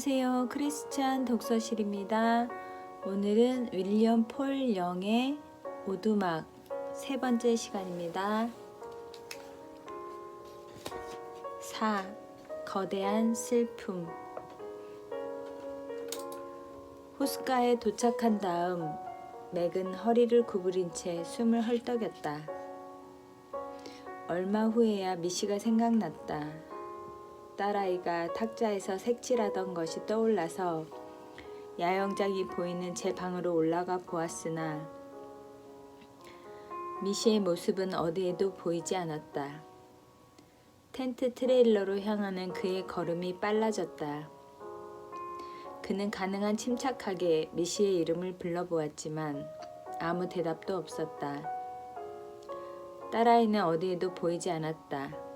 안녕하세요. 크리스찬 독서실입니다. 오늘은 윌리엄 폴 영의 오두막 세 번째 시간입니다. 4. 거대한 슬픔. 호숫가에 도착한 다음 맥은 허리를 구부린 채 숨을 헐떡였다. 얼마 후에야 미시가 생각났다. 딸아이가 탁자에서 색칠하던 것이 떠올라서 야영장이 보이는 제 방으로 올라가 보았으나 미시의 모습은 어디에도 보이지 않았다. 텐트 트레일러로 향하는 그의 걸음이 빨라졌다. 그는 가능한 침착하게 미시의 이름을 불러보았지만 아무 대답도 없었다. 딸아이는 어디에도 보이지 않았다.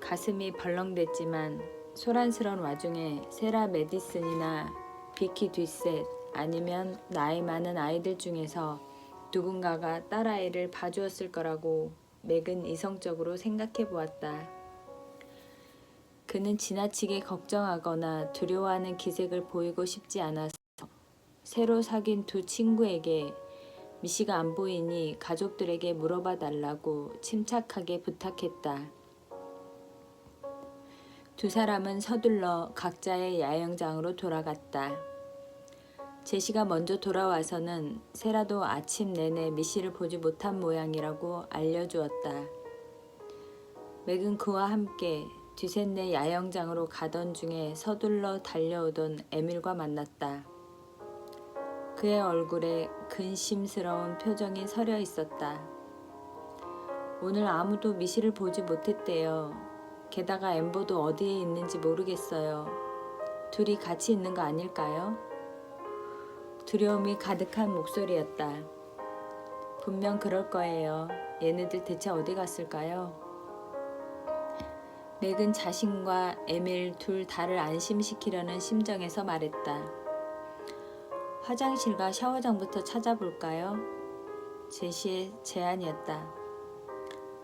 가슴이 벌렁댔지만 소란스러운 와중에 세라 메디슨이나 비키 뒷셋 아니면 나이 많은 아이들 중에서 누군가가 딸아이를 봐주었을 거라고 맥은 이성적으로 생각해 보았다. 그는 지나치게 걱정하거나 두려워하는 기색을 보이고 싶지 않아서 새로 사귄 두 친구에게 미시가 안 보이니 가족들에게 물어봐 달라고 침착하게 부탁했다. 두 사람은 서둘러 각자의 야영장으로 돌아갔다. 제시가 먼저 돌아와서는 세라도 아침 내내 미시를 보지 못한 모양이라고 알려주었다. 맥은 그와 함께 뒤셋내 야영장으로 가던 중에 서둘러 달려오던 에밀과 만났다. 그의 얼굴에 근심스러운 표정이 서려 있었다. 오늘 아무도 미시를 보지 못했대요. 게다가 엠버도 어디에 있는지 모르겠어요. 둘이 같이 있는 거 아닐까요? 두려움이 가득한 목소리였다. 분명 그럴 거예요. 얘네들 대체 어디 갔을까요? 맥은 자신과 에밀 둘 다를 안심시키려는 심정에서 말했다. 화장실과 샤워장부터 찾아볼까요? 제시의 제안이었다.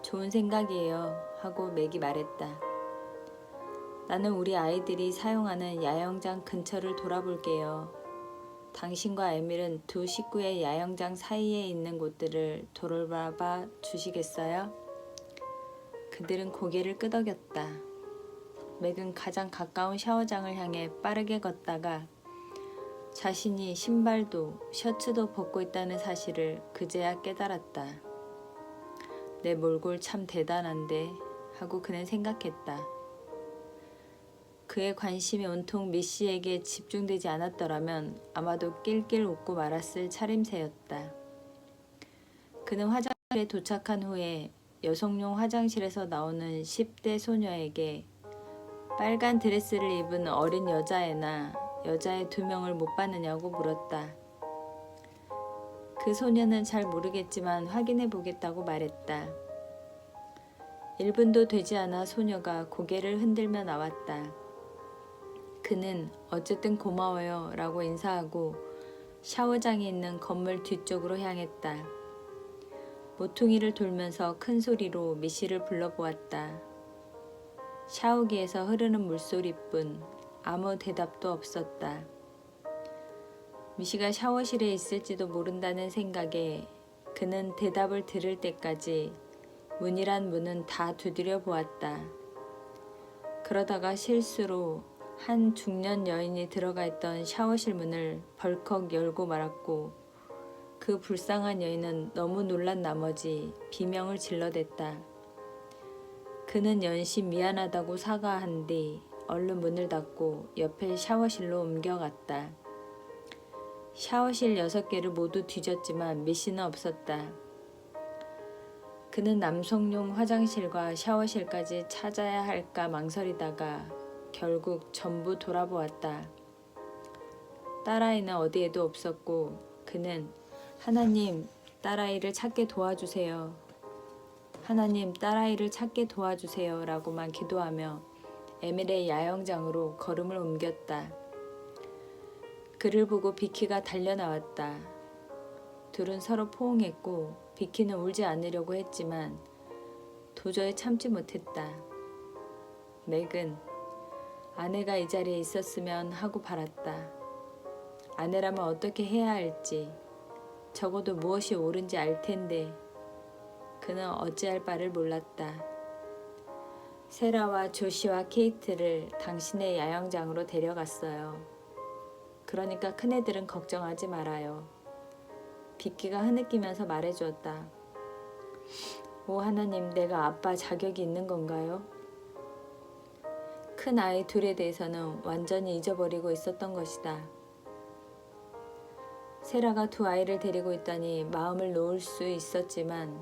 좋은 생각이에요. 하고 맥이 말했다. 나는 우리 아이들이 사용하는 야영장 근처를 돌아볼게요. 당신과 에밀은 두 식구의 야영장 사이에 있는 곳들을 돌아봐 주시겠어요? 그들은 고개를 끄덕였다. 맥은 가장 가까운 샤워장을 향해 빠르게 걷다가 자신이 신발도 셔츠도 벗고 있다는 사실을 그제야 깨달았다. 내 몰골 참 대단한데 하고 그는 생각했다. 그의 관심이 온통 미시에게 집중되지 않았더라면 아마도 낄낄 웃고 말았을 차림새였다. 그는 화장실에 도착한 후에 여성용 화장실에서 나오는 10대 소녀에게 빨간 드레스를 입은 어린 여자애나 여자애 2명을 못 봤느냐고 물었다. 그 소녀는 잘 모르겠지만 확인해 보겠다고 말했다. 1분도 되지 않아 소녀가 고개를 흔들며 나왔다. 그는 어쨌든 고마워요 라고 인사하고 샤워장이 있는 건물 뒤쪽으로 향했다. 모퉁이를 돌면서 큰 소리로 미시를 불러보았다. 샤워기에서 흐르는 물소리뿐 아무 대답도 없었다. 미시가 샤워실에 있을지도 모른다는 생각에 그는 대답을 들을 때까지 문이란 문은 다 두드려 보았다. 그러다가 실수로 한 중년 여인이 들어가 있던 샤워실 문을 벌컥 열고 말았고 그 불쌍한 여인은 너무 놀란 나머지 비명을 질러댔다. 그는 연신 미안하다고 사과한 뒤 얼른 문을 닫고 옆에 샤워실로 옮겨갔다. 샤워실 6개를 모두 뒤졌지만 미시는 없었다. 그는 남성용 화장실과 샤워실까지 찾아야 할까 망설이다가 결국 전부 돌아보았다. 딸아이는 어디에도 없었고 그는 하나님, 딸아이를 찾게 도와주세요. 하나님, 딸아이를 찾게 도와주세요 라고만 기도하며 에밀의 야영장으로 걸음을 옮겼다. 그를 보고 비키가 달려나왔다. 둘은 서로 포옹했고 비키는 울지 않으려고 했지만 도저히 참지 못했다. 맥은 아내가 이 자리에 있었으면 하고 바랐다. 아내라면 어떻게 해야 할지, 적어도 무엇이 옳은지 알 텐데 그는 어찌할 바를 몰랐다. 세라와 조시와 케이트를 당신의 야영장으로 데려갔어요. 그러니까 큰애들은 걱정하지 말아요. 빅키가 흐느끼면서 말해주었다. 오 하나님, 내가 아빠 자격이 있는 건가요? 큰 아이 둘에 대해서는 완전히 잊어버리고 있었던 것이다. 세라가 두 아이를 데리고 있다니 마음을 놓을 수 있었지만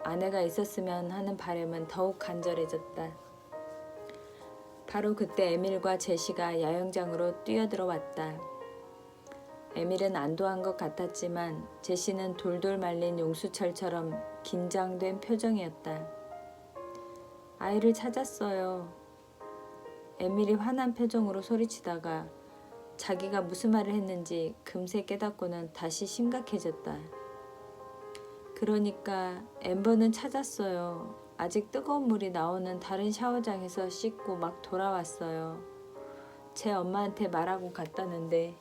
아내가 있었으면 하는 바람은 더욱 간절해졌다. 바로 그때 에밀과 제시가 야영장으로 뛰어들어 왔다. 에밀은 안도한 것 같았지만 제시는 돌돌 말린 용수철처럼 긴장된 표정이었다. 아이를 찾았어요. 에밀이 화난 표정으로 소리치다가 자기가 무슨 말을 했는지 금세 깨닫고는 다시 심각해졌다. 그러니까 엠버는 찾았어요. 아직 뜨거운 물이 나오는 다른 샤워장에서 씻고 막 돌아왔어요. 제 엄마한테 말하고 갔다는데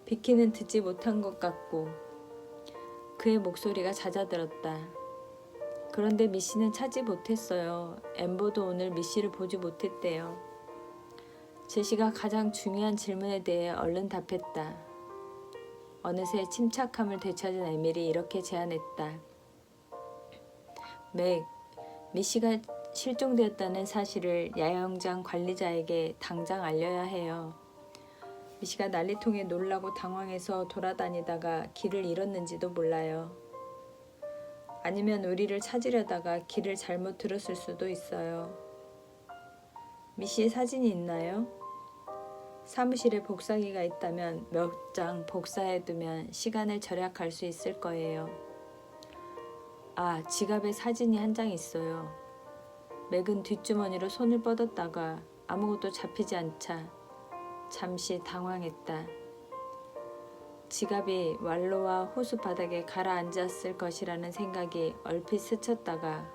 비키는 듣지 못한 것 같고 그의 목소리가 잦아들었다. 그런데 미씨는 찾지 못했어요. 엠버도 오늘 미씨를 보지 못했대요. 제시가 가장 중요한 질문에 대해 얼른 답했다. 어느새 침착함을 되찾은 에밀이 이렇게 제안했다. 맥, 미씨가 실종되었다는 사실을 야영장 관리자에게 당장 알려야 해요. 미씨가 난리통에 놀라고 당황해서 돌아다니다가 길을 잃었는지도 몰라요. 아니면 우리를 찾으려다가 길을 잘못 들었을 수도 있어요. 미씨의 사진이 있나요? 사무실에 복사기가 있다면 몇 장 복사해두면 시간을 절약할 수 있을 거예요. 아, 지갑에 사진이 한 장 있어요. 맥은 뒷주머니로 손을 뻗었다가 아무것도 잡히지 않자 잠시 당황했다. 지갑이 왈로와 호수 바닥에 가라앉았을 것이라는 생각이 얼핏 스쳤다가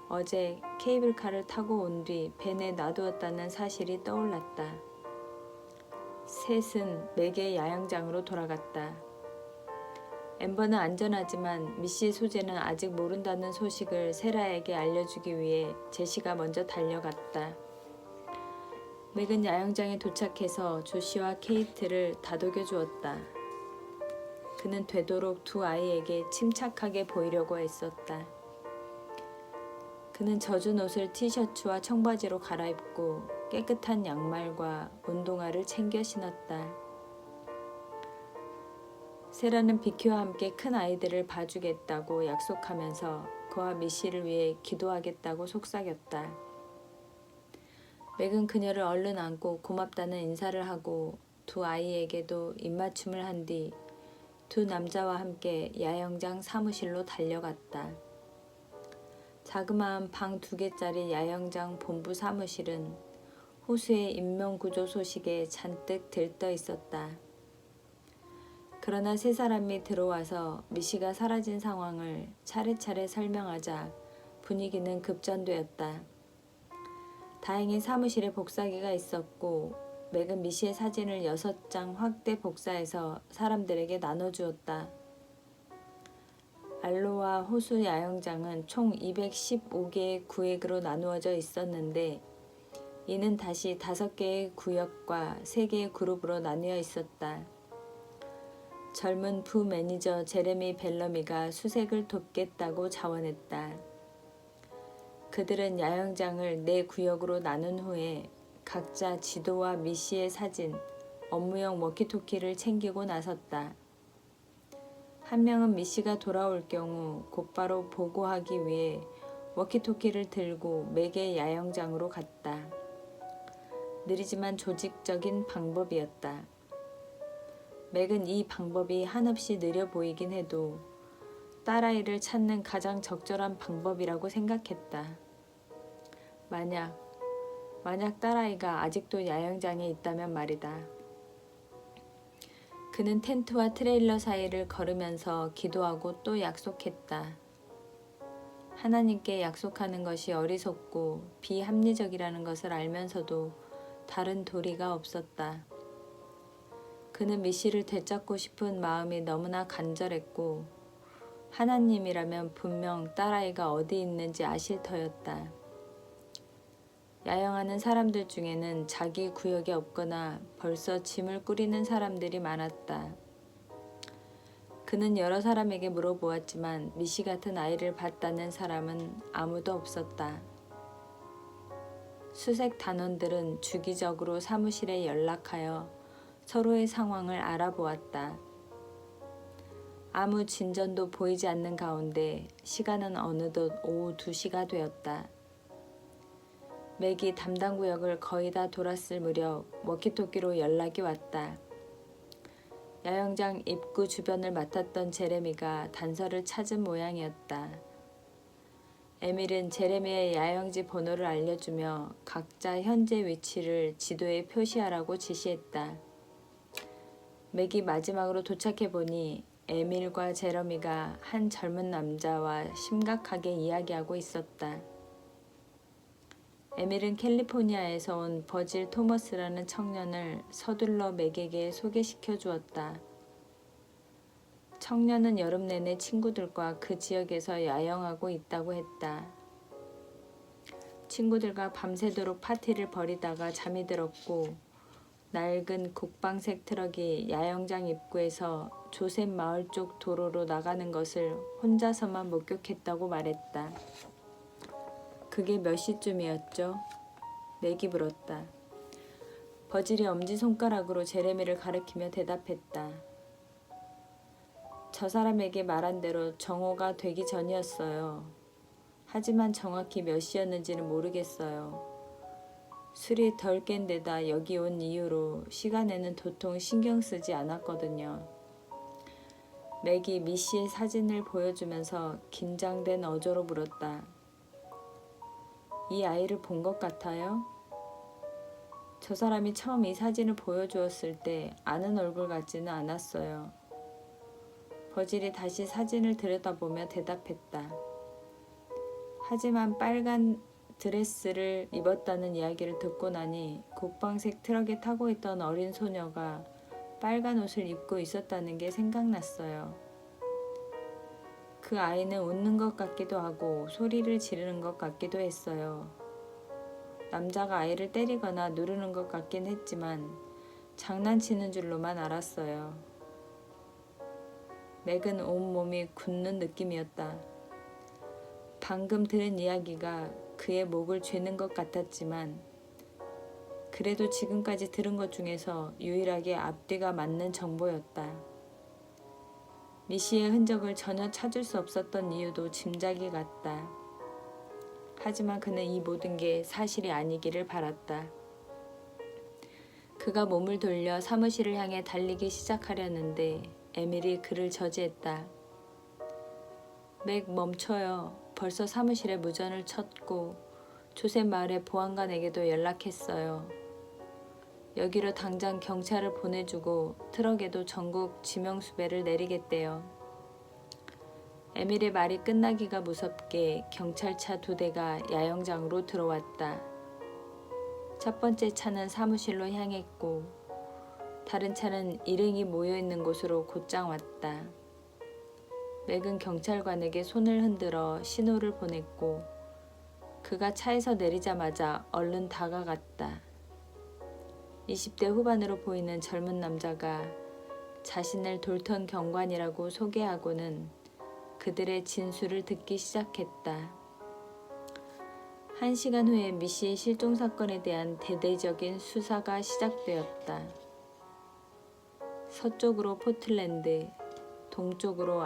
어제 케이블카를 타고 온 뒤 벤에 놔두었다는 사실이 떠올랐다. 셋은 맥의 야영장으로 돌아갔다. 엠버는 안전하지만 미씨의 소재는 아직 모른다는 소식을 세라에게 알려주기 위해 제시가 먼저 달려갔다. 맥은 야영장에 도착해서 조시와 케이트를 다독여 주었다. 그는 되도록 두 아이에게 침착하게 보이려고 애썼다. 그는 젖은 옷을 티셔츠와 청바지로 갈아입고 깨끗한 양말과 운동화를 챙겨 신었다. 세라는 비키와 함께 큰 아이들을 봐주겠다고 약속하면서 그와 미씨를 위해 기도하겠다고 속삭였다. 맥은 그녀를 얼른 안고 고맙다는 인사를 하고 두 아이에게도 입맞춤을 한 뒤 두 남자와 함께 야영장 사무실로 달려갔다. 자그마한 방 2개짜리 야영장 본부 사무실은 호수의 인명구조 소식에 잔뜩 들떠 있었다. 그러나 세 사람이 들어와서 미씨가 사라진 상황을 차례차례 설명하자 분위기는 급전되었다. 다행히 사무실에 복사기가 있었고 맥은 미씨의 사진을 6장 확대 복사해서 사람들에게 나눠주었다. 알로와 호수 야영장은 총 215개의 구획으로 나누어져 있었는데 이는 다시 5개의 구역과 3개의 그룹으로 나뉘어 있었다. 젊은 부매니저 제레미 벨러미가 수색을 돕겠다고 자원했다. 그들은 야영장을 4구역으로 나눈 후에 각자 지도와 미씨의 사진, 업무용 워키토키를 챙기고 나섰다. 한 명은 미씨가 돌아올 경우 곧바로 보고하기 위해 워키토키를 들고 맥의 야영장으로 갔다. 느리지만 조직적인 방법이었다. 맥은 이 방법이 한없이 느려 보이긴 해도 딸아이를 찾는 가장 적절한 방법이라고 생각했다. 만약 딸아이가 아직도 야영장에 있다면 말이다. 그는 텐트와 트레일러 사이를 걸으면서 기도하고 또 약속했다. 하나님께 약속하는 것이 어리석고 비합리적이라는 것을 알면서도 다른 도리가 없었다. 그는 미씨를 되찾고 싶은 마음이 너무나 간절했고 하나님이라면 분명 딸아이가 어디 있는지 아실 터였다. 야영하는 사람들 중에는 자기 구역에 없거나 벌써 짐을 꾸리는 사람들이 많았다. 그는 여러 사람에게 물어보았지만 미씨 같은 아이를 봤다는 사람은 아무도 없었다. 수색 단원들은 주기적으로 사무실에 연락하여 서로의 상황을 알아보았다. 아무 진전도 보이지 않는 가운데 시간은 어느덧 오후 2시가 되었다. 맥이 담당 구역을 거의 다 돌았을 무렵 워키토키로 연락이 왔다. 야영장 입구 주변을 맡았던 제레미가 단서를 찾은 모양이었다. 에밀은 제레미의 야영지 번호를 알려주며 각자 현재 위치를 지도에 표시하라고 지시했다. 맥이 마지막으로 도착해보니 에밀과 제러미가 한 젊은 남자와 심각하게 이야기하고 있었다. 에밀은 캘리포니아에서 온 버질 토머스라는 청년을 서둘러 맥에게 소개시켜 주었다. 청년은 여름 내내 친구들과 그 지역에서 야영하고 있다고 했다. 친구들과 밤새도록 파티를 벌이다가 잠이 들었고 낡은 국방색 트럭이 야영장 입구에서 조셉 마을 쪽 도로로 나가는 것을 혼자서만 목격했다고 말했다. 그게 몇 시쯤이었죠? 맥이 물었다. 버질이 엄지손가락으로 제레미를 가리키며 대답했다. 저 사람에게 말한 대로 정오가 되기 전이었어요. 하지만 정확히 몇 시였는지는 모르겠어요. 술이 덜 깬 데다 여기 온 이후로 시간에는 도통 신경 쓰지 않았거든요. 맥이 미씨의 사진을 보여주면서 긴장된 어조로 물었다. 이 아이를 본 것 같아요? 저 사람이 처음 이 사진을 보여주었을 때 아는 얼굴 같지는 않았어요. 버질이 다시 사진을 들여다보며 대답했다. 하지만 빨간 드레스를 입었다는 이야기를 듣고 나니 국방색 트럭에 타고 있던 어린 소녀가 빨간 옷을 입고 있었다는 게 생각났어요. 그 아이는 웃는 것 같기도 하고 소리를 지르는 것 같기도 했어요. 남자가 아이를 때리거나 누르는 것 같긴 했지만 장난치는 줄로만 알았어요. 맥은 온몸이 굳는 느낌이었다. 방금 들은 이야기가 그의 목을 죄는 것 같았지만 그래도 지금까지 들은 것 중에서 유일하게 앞뒤가 맞는 정보였다. 미씨의 흔적을 전혀 찾을 수 없었던 이유도 짐작이 갔다. 하지만 그는 이 모든 게 사실이 아니기를 바랐다. 그가 몸을 돌려 사무실을 향해 달리기 시작하려는데 에밀이 그를 저지했다. 맥 멈춰요. 벌써 사무실에 무전을 쳤고 조셉 마을의 보안관에게도 연락했어요. 여기로 당장 경찰을 보내주고 트럭에도 전국 지명수배를 내리겠대요. 에밀의 말이 끝나기가 무섭게 경찰차 2대가 야영장으로 들어왔다. 첫 번째 차는 사무실로 향했고 다른 차는 일행이 모여있는 곳으로 곧장 왔다. 맥은 경찰관에게 손을 흔들어 신호를 보냈고 그가 차에서 내리자마자 얼른 다가갔다. 20대 후반으로 보이는 젊은 남자가 자신을 돌턴 경관이라고 소개하고는 그들의 진술을 듣기 시작했다. 1시간 후에 미씨의 실종 사건에 대한 대대적인 수사가 시작되었다. 서쪽으로 포틀랜드, 동쪽으로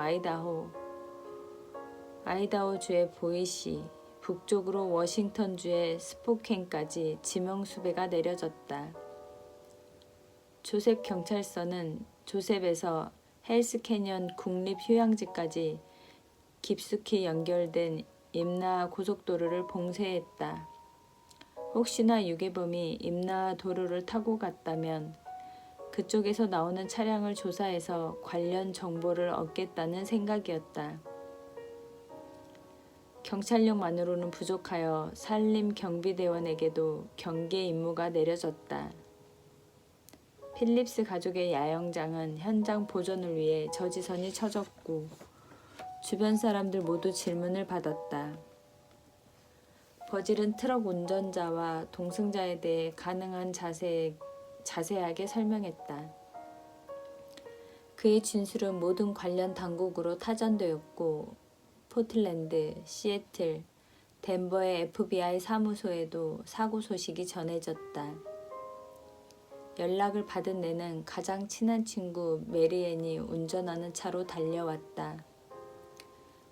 아이다호주의 보이시, 북쪽으로 워싱턴주의 스포켄까지 지명수배가 내려졌다. 조셉 경찰서는 조셉에서 헬스캐년 국립휴양지까지 깊숙이 연결된 임나하 고속도로를 봉쇄했다. 혹시나 유괴범이 임나하 도로를 타고 갔다면 그쪽에서 나오는 차량을 조사해서 관련 정보를 얻겠다는 생각이었다. 경찰력만으로는 부족하여 산림 경비대원에게도 경계 임무가 내려졌다. 필립스 가족의 야영장은 현장 보존을 위해 저지선이 쳐졌고 주변 사람들 모두 질문을 받았다. 버질은 트럭 운전자와 동승자에 대해 가능한 자세하게 설명했다. 그의 진술은 모든 관련 당국으로 타전되었고 포틀랜드, 시애틀, 덴버의 FBI 사무소에도 사고 소식이 전해졌다. 연락을 받은 내는 가장 친한 친구 메리앤이 운전하는 차로 달려왔다.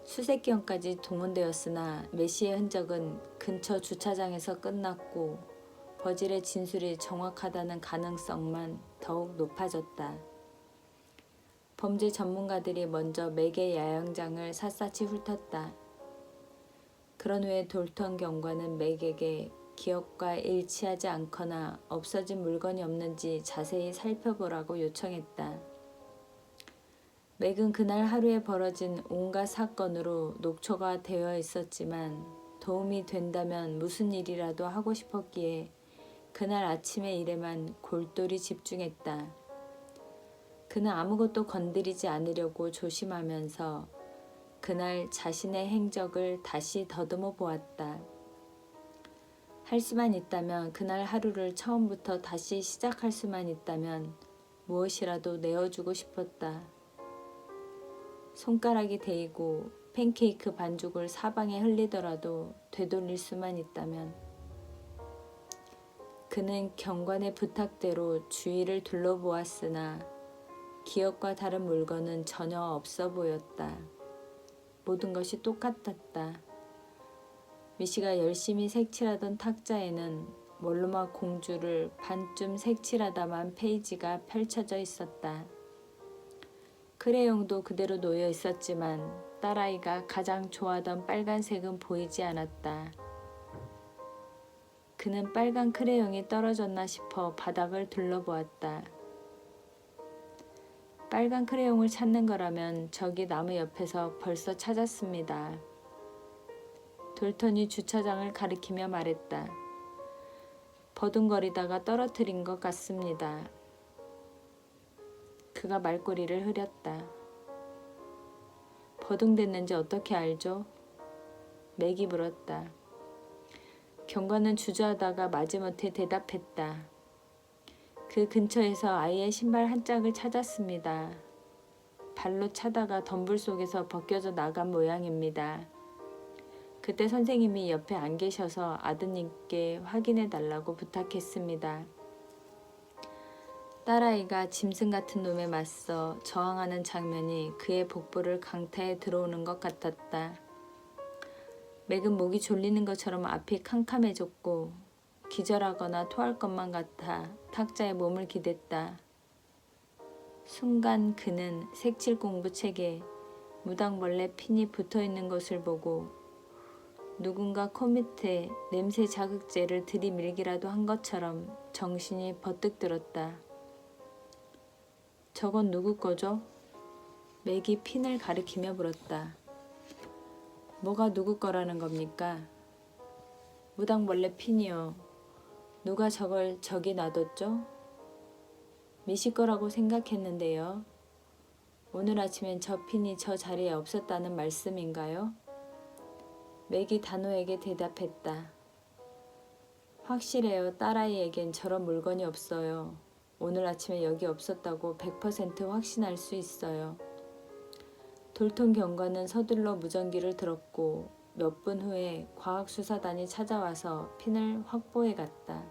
수색기원까지 동원되었으나 메시의 흔적은 근처 주차장에서 끝났고 버질의 진술이 정확하다는 가능성만 더욱 높아졌다. 범죄 전문가들이 먼저 맥의 야영장을 샅샅이 훑었다. 그런 후에 돌턴 경관은 맥에게 기억과 일치하지 않거나 없어진 물건이 없는지 자세히 살펴보라고 요청했다. 맥은 그날 하루에 벌어진 온갖 사건으로 녹초가 되어 있었지만 도움이 된다면 무슨 일이라도 하고 싶었기에 그날 아침의 일에만 골똘히 집중했다. 그는 아무것도 건드리지 않으려고 조심하면서 그날 자신의 행적을 다시 더듬어 보았다. 할 수만 있다면 그날 하루를 처음부터 다시 시작할 수만 있다면 무엇이라도 내어주고 싶었다. 손가락이 데이고 팬케이크 반죽을 사방에 흘리더라도 되돌릴 수만 있다면. 그는 경관의 부탁대로 주위를 둘러보았으나 기억과 다른 물건은 전혀 없어 보였다. 모든 것이 똑같았다. 미시가 열심히 색칠하던 탁자에는 원로마 공주를 반쯤 색칠하다만 페이지가 펼쳐져 있었다. 크레용도 그대로 놓여 있었지만 딸아이가 가장 좋아하던 빨간색은 보이지 않았다. 그는 빨간 크레용이 떨어졌나 싶어 바닥을 둘러보았다. 빨간 크레용을 찾는 거라면 저기 나무 옆에서 벌써 찾았습니다. 돌턴이 주차장을 가리키며 말했다. 버둥거리다가 떨어뜨린 것 같습니다. 그가 말꼬리를 흐렸다. 버둥댔는지 어떻게 알죠? 맥이 물었다. 경관은 주저하다가 마지못해 대답했다. 그 근처에서 아이의 신발 한 짝을 찾았습니다. 발로 차다가 덤불 속에서 벗겨져 나간 모양입니다. 그때 선생님이 옆에 안 계셔서 아드님께 확인해 달라고 부탁했습니다. 딸아이가 짐승 같은 놈에 맞서 저항하는 장면이 그의 복부를 강타해 들어오는 것 같았다. 맥은 목이 졸리는 것처럼 앞이 캄캄해졌고 기절하거나 토할 것만 같아 탁자에 몸을 기댔다. 순간 그는 색칠 공부 책에 무당벌레 핀이 붙어있는 것을 보고 누군가 코 밑에 냄새 자극제를 들이밀기라도 한 것처럼 정신이 버뜩 들었다. 저건 누구 거죠? 맥이 핀을 가리키며 물었다. 뭐가 누구 거라는 겁니까? 무당벌레 핀이요. 누가 저걸 저기 놔뒀죠? 미시 거라고 생각했는데요. 오늘 아침엔 저 핀이 저 자리에 없었다는 말씀인가요? 맥이 단호에게 대답했다. 확실해요. 딸아이에겐 저런 물건이 없어요. 오늘 아침에 여기 없었다고 100% 확신할 수 있어요. 돌턴 경관은 서둘러 무전기를 들었고 몇 분 후에 과학수사단이 찾아와서 핀을 확보해 갔다.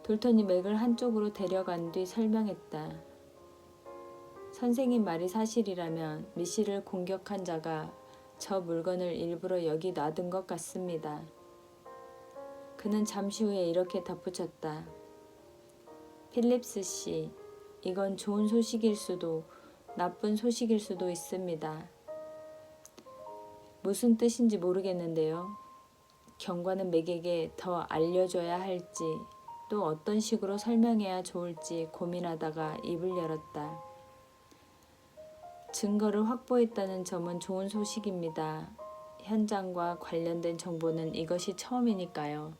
돌턴이 맥을 한쪽으로 데려간 뒤 설명했다. 선생님 말이 사실이라면 미시를 공격한 자가 저 물건을 일부러 여기 놔둔 것 같습니다. 그는 잠시 후에 이렇게 덧붙였다. 필립스 씨, 이건 좋은 소식일 수도 나쁜 소식일 수도 있습니다. 무슨 뜻인지 모르겠는데요. 경관은 맥에게 더 알려줘야 할지 또 어떤 식으로 설명해야 좋을지 고민하다가 입을 열었다. 증거를 확보했다는 점은 좋은 소식입니다. 현장과 관련된 정보는 이것이 처음이니까요.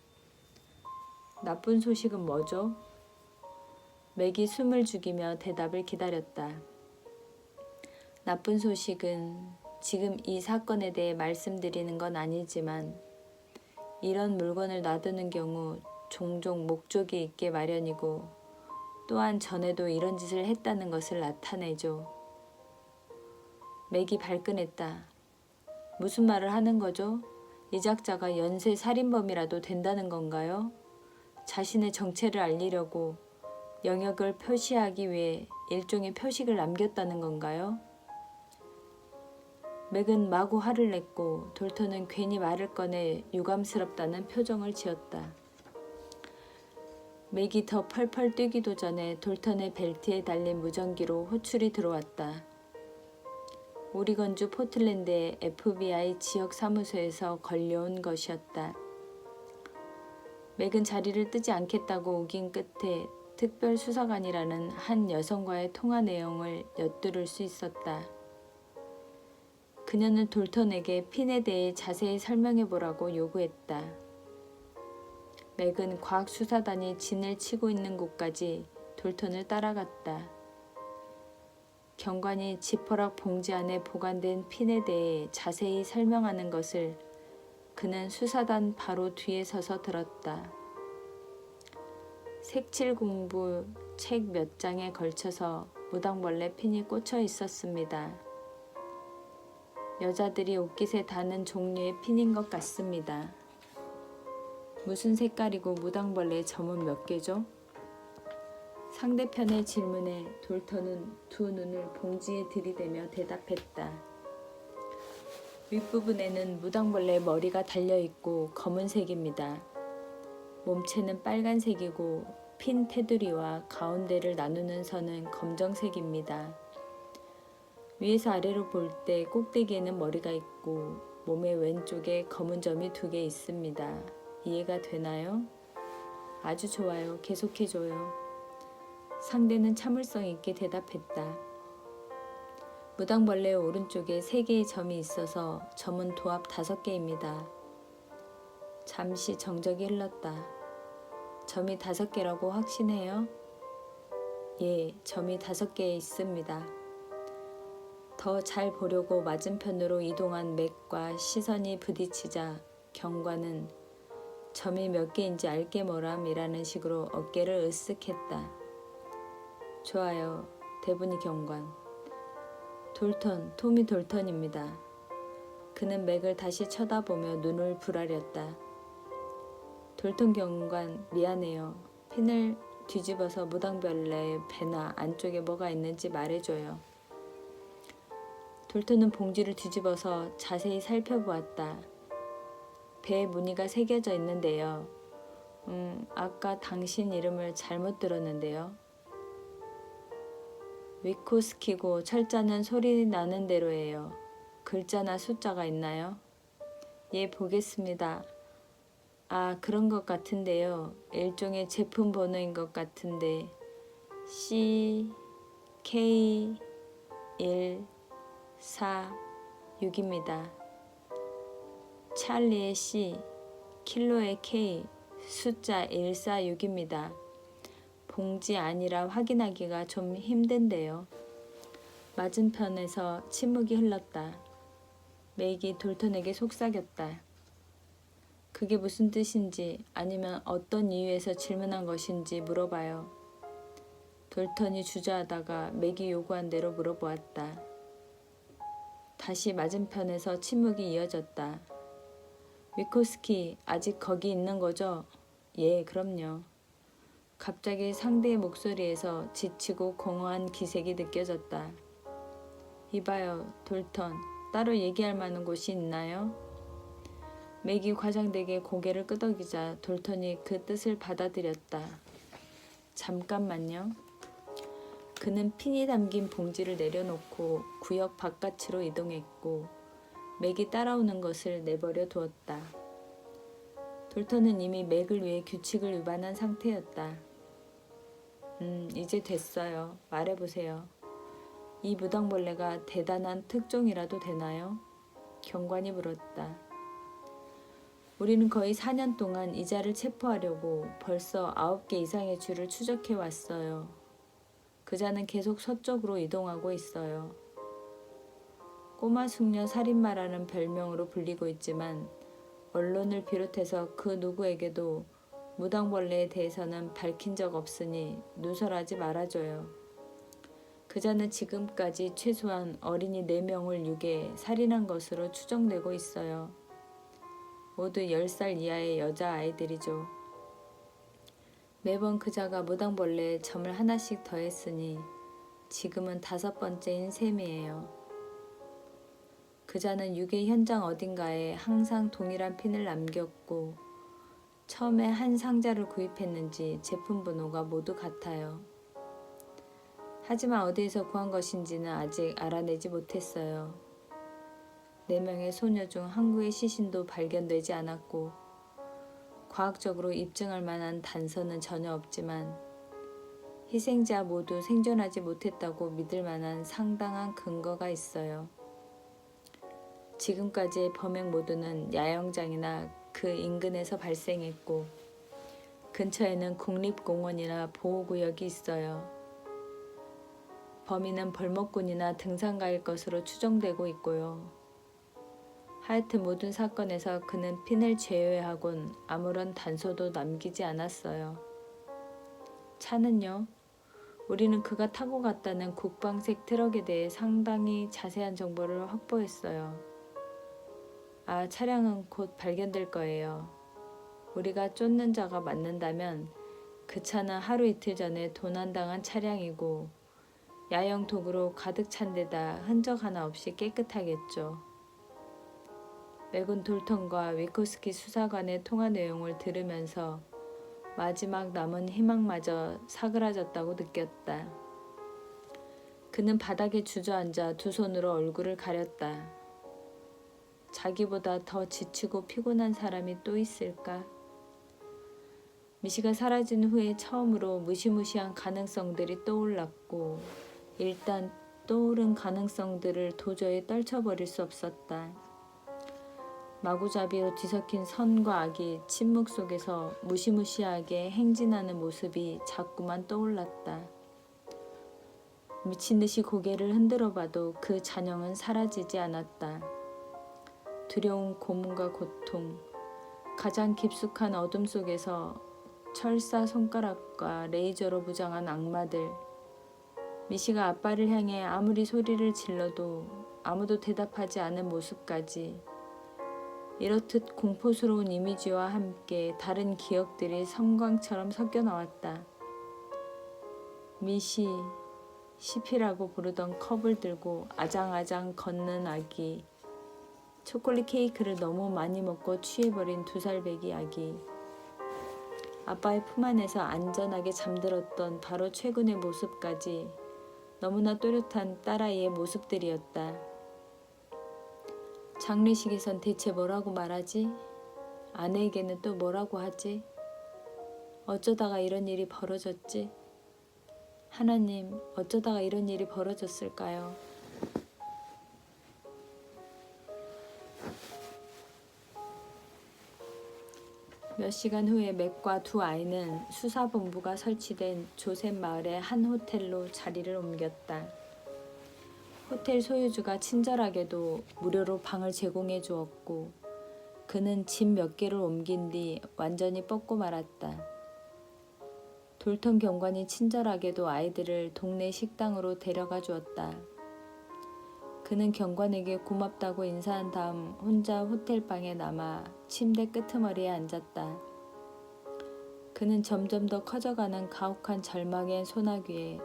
나쁜 소식은 뭐죠? 맥이 숨을 죽이며 대답을 기다렸다. 나쁜 소식은 지금 이 사건에 대해 말씀드리는 건 아니지만 이런 물건을 놔두는 경우 종종 목적이 있게 마련이고 또한 전에도 이런 짓을 했다는 것을 나타내죠. 맥이 발끈했다. 무슨 말을 하는 거죠? 이 작자가 연쇄 살인범이라도 된다는 건가요? 자신의 정체를 알리려고 영역을 표시하기 위해 일종의 표식을 남겼다는 건가요? 맥은 마구 화를 냈고 돌턴은 괜히 말을 꺼내 유감스럽다는 표정을 지었다. 맥이 더 펄펄 뛰기도 전에 돌턴의 벨트에 달린 무전기로 호출이 들어왔다. 오리건주 포틀랜드의 FBI 지역 사무소에서 걸려온 것이었다. 맥은 자리를 뜨지 않겠다고 우긴 끝에 특별수사관이라는 한 여성과의 통화 내용을 엿들을 수 있었다. 그녀는 돌턴에게 핀에 대해 자세히 설명해보라고 요구했다. 맥은 과학수사단이 진을 치고 있는 곳까지 돌턴을 따라갔다. 경관이 지퍼락 봉지 안에 보관된 핀에 대해 자세히 설명하는 것을 그는 수사단 바로 뒤에 서서 들었다. 색칠 공부 책 몇 장에 걸쳐서 무당벌레 핀이 꽂혀 있었습니다. 여자들이 옷깃에 다는 종류의 핀인 것 같습니다. 무슨 색깔이고 무당벌레의 점은 몇 개죠? 상대편의 질문에 돌턴은 두 눈을 봉지에 들이대며 대답했다. 윗부분에는 무당벌레의 머리가 달려있고 검은색입니다. 몸체는 빨간색이고 핀 테두리와 가운데를 나누는 선은 검정색입니다. 위에서 아래로 볼 때 꼭대기에는 머리가 있고 몸의 왼쪽에 검은 점이 2개 있습니다. 이해가 되나요? 아주 좋아요. 계속해줘요. 상대는 참을성 있게 대답했다. 무당벌레의 오른쪽에 3개의 점이 있어서 점은 도합 5개입니다. 잠시 정적이 흘렀다. 점이 5개라고 확신해요? 예, 점이 5개 있습니다. 더 잘 보려고 맞은편으로 이동한 맥과 시선이 부딪히자 경관은 점이 몇 개인지 알게 뭐람이라는 식으로 어깨를 으쓱했다. 좋아요. 대분이 경관. 돌턴, 토미 돌턴입니다. 그는 맥을 다시 쳐다보며 눈을 부라렸다. 돌턴 경관, 미안해요. 핀을 뒤집어서 무당벌레의 배나 안쪽에 뭐가 있는지 말해줘요. 돌턴은 봉지를 뒤집어서 자세히 살펴보았다. 배에 무늬가 새겨져 있는데요. 아까 당신 이름을 잘못 들었는데요. 위코스키고 철자는 소리 나는 대로예요. 글자나 숫자가 있나요? 예, 보겠습니다. 아, 그런 것 같은데요. 일종의 제품 번호인 것 같은데 C, K, 1, 4, 6입니다. 찰리의 C, 킬로의 K, 숫자 146입니다. 봉지 아니라 확인하기가 좀 힘든데요. 맞은편에서 침묵이 흘렀다. 맥이 돌턴에게 속삭였다. 그게 무슨 뜻인지 아니면 어떤 이유에서 질문한 것인지 물어봐요. 돌턴이 주저하다가 맥이 요구한 대로 물어보았다. 다시 맞은편에서 침묵이 이어졌다. 위코스키, 아직 거기 있는 거죠? 예, 그럼요. 갑자기 상대의 목소리에서 지치고 공허한 기색이 느껴졌다. 이봐요, 돌턴. 따로 얘기할 만한 곳이 있나요? 맥이 과장되게 고개를 끄덕이자 돌턴이 그 뜻을 받아들였다. 잠깐만요. 그는 핀이 담긴 봉지를 내려놓고 구역 바깥으로 이동했고 맥이 따라오는 것을 내버려 두었다. 돌턴은 이미 맥을 위해 규칙을 위반한 상태였다. 이제 됐어요. 말해보세요. 이 무당벌레가 대단한 특종이라도 되나요? 경관이 물었다. 우리는 거의 4년 동안 이자를 체포하려고 벌써 9개 이상의 줄을 추적해 왔어요. 그자는 계속 서쪽으로 이동하고 있어요. 꼬마 숙녀 살인마라는 별명으로 불리고 있지만 언론을 비롯해서 그 누구에게도 무당벌레에 대해서는 밝힌 적 없으니 누설하지 말아줘요. 그자는 지금까지 최소한 어린이 4명을 유괴, 살인한 것으로 추정되고 있어요. 모두 10살 이하의 여자아이들이죠. 매번 그자가 무당벌레에 점을 하나씩 더했으니 지금은 5번째인 셈이에요. 그자는 유괴 현장 어딘가에 항상 동일한 핀을 남겼고 처음에 한 상자를 구입했는지 제품 번호가 모두 같아요. 하지만 어디에서 구한 것인지는 아직 알아내지 못했어요. 4명의 소녀 중 한 구의 시신도 발견되지 않았고 과학적으로 입증할 만한 단서는 전혀 없지만 희생자 모두 생존하지 못했다고 믿을 만한 상당한 근거가 있어요. 지금까지의 범행 모두는 야영장이나 그 인근에서 발생했고 근처에는 국립공원이나 보호구역이 있어요. 범인은 벌목꾼이나 등산가일 것으로 추정되고 있고요. 하여튼 모든 사건에서 그는 핀을 제외하곤 아무런 단서도 남기지 않았어요. 차는요? 우리는 그가 타고 갔다는 국방색 트럭에 대해 상당히 자세한 정보를 확보했어요. 차량은 곧 발견될 거예요. 우리가 쫓는 자가 맞는다면 그 차는 하루 이틀 전에 도난당한 차량이고 야영 도구로 가득 찬 데다 흔적 하나 없이 깨끗하겠죠. 맥은 돌턴과 위코스키 수사관의 통화 내용을 들으면서 마지막 남은 희망마저 사그라졌다고 느꼈다. 그는 바닥에 주저앉아 두 손으로 얼굴을 가렸다. 자기보다 더 지치고 피곤한 사람이 또 있을까? 미시가 사라진 후에 처음으로 무시무시한 가능성들이 떠올랐고 일단 떠오른 가능성들을 도저히 떨쳐버릴 수 없었다. 마구잡이로 뒤섞인 선과 악이 침묵 속에서 무시무시하게 행진하는 모습이 자꾸만 떠올랐다. 미친 듯이 고개를 흔들어 봐도 그 잔영은 사라지지 않았다. 두려운 고문과 고통, 가장 깊숙한 어둠 속에서 철사 손가락과 레이저로 무장한 악마들, 미시가 아빠를 향해 아무리 소리를 질러도 아무도 대답하지 않은 모습까지 이렇듯 공포스러운 이미지와 함께 다른 기억들이 섬광처럼 섞여 나왔다. 미시, 시피라고 부르던 컵을 들고 아장아장 걷는 아기, 초콜릿 케이크를 너무 많이 먹고 취해버린 2살배기 아기, 아빠의 품 안에서 안전하게 잠들었던 바로 최근의 모습까지 너무나 또렷한 딸아이의 모습들이었다. 장례식에선 대체 뭐라고 말하지? 아내에게는 또 뭐라고 하지? 어쩌다가 이런 일이 벌어졌지? 하나님, 어쩌다가 이런 일이 벌어졌을까요? 몇 시간 후에 맥과 두 아이는 수사본부가 설치된 조셉 마을의 한 호텔로 자리를 옮겼다. 호텔 소유주가 친절하게도 무료로 방을 제공해 주었고 그는 짐 몇 개를 옮긴 뒤 완전히 뻗고 말았다. 돌턴 경관이 친절하게도 아이들을 동네 식당으로 데려가 주었다. 그는 경관에게 고맙다고 인사한 다음 혼자 호텔방에 남아 침대 끄트머리에 앉았다. 그는 점점 더 커져가는 가혹한 절망의 소나기에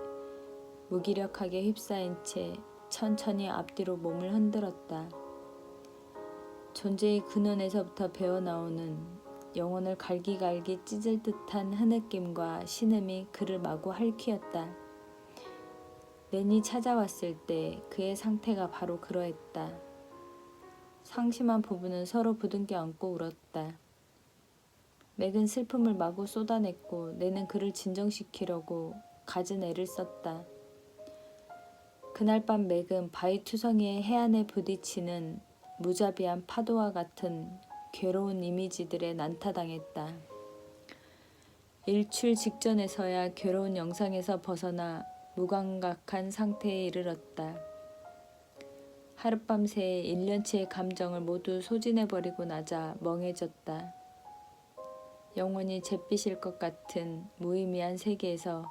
무기력하게 휩싸인 채 천천히 앞뒤로 몸을 흔들었다. 존재의 근원에서부터 배어나오는 영혼을 갈기갈기 찢을 듯한 흐느낌과 신음이 그를 마구 핥히었다. 렌이 찾아왔을 때 그의 상태가 바로 그러했다. 상심한 부부는 서로 부둥켜 안고 울었다. 맥은 슬픔을 마구 쏟아냈고 렌은 그를 진정시키려고 갖은 애를 썼다. 그날 밤 맥은 바위 투성이의 해안에 부딪히는 무자비한 파도와 같은 괴로운 이미지들에 난타당했다. 일출 직전에서야 괴로운 영상에서 벗어나 무감각한 상태에 이르렀다. 하룻밤새 1년치의 감정을 모두 소진해버리고 나자 멍해졌다. 영원히 잿빛일 것 같은 무의미한 세계에서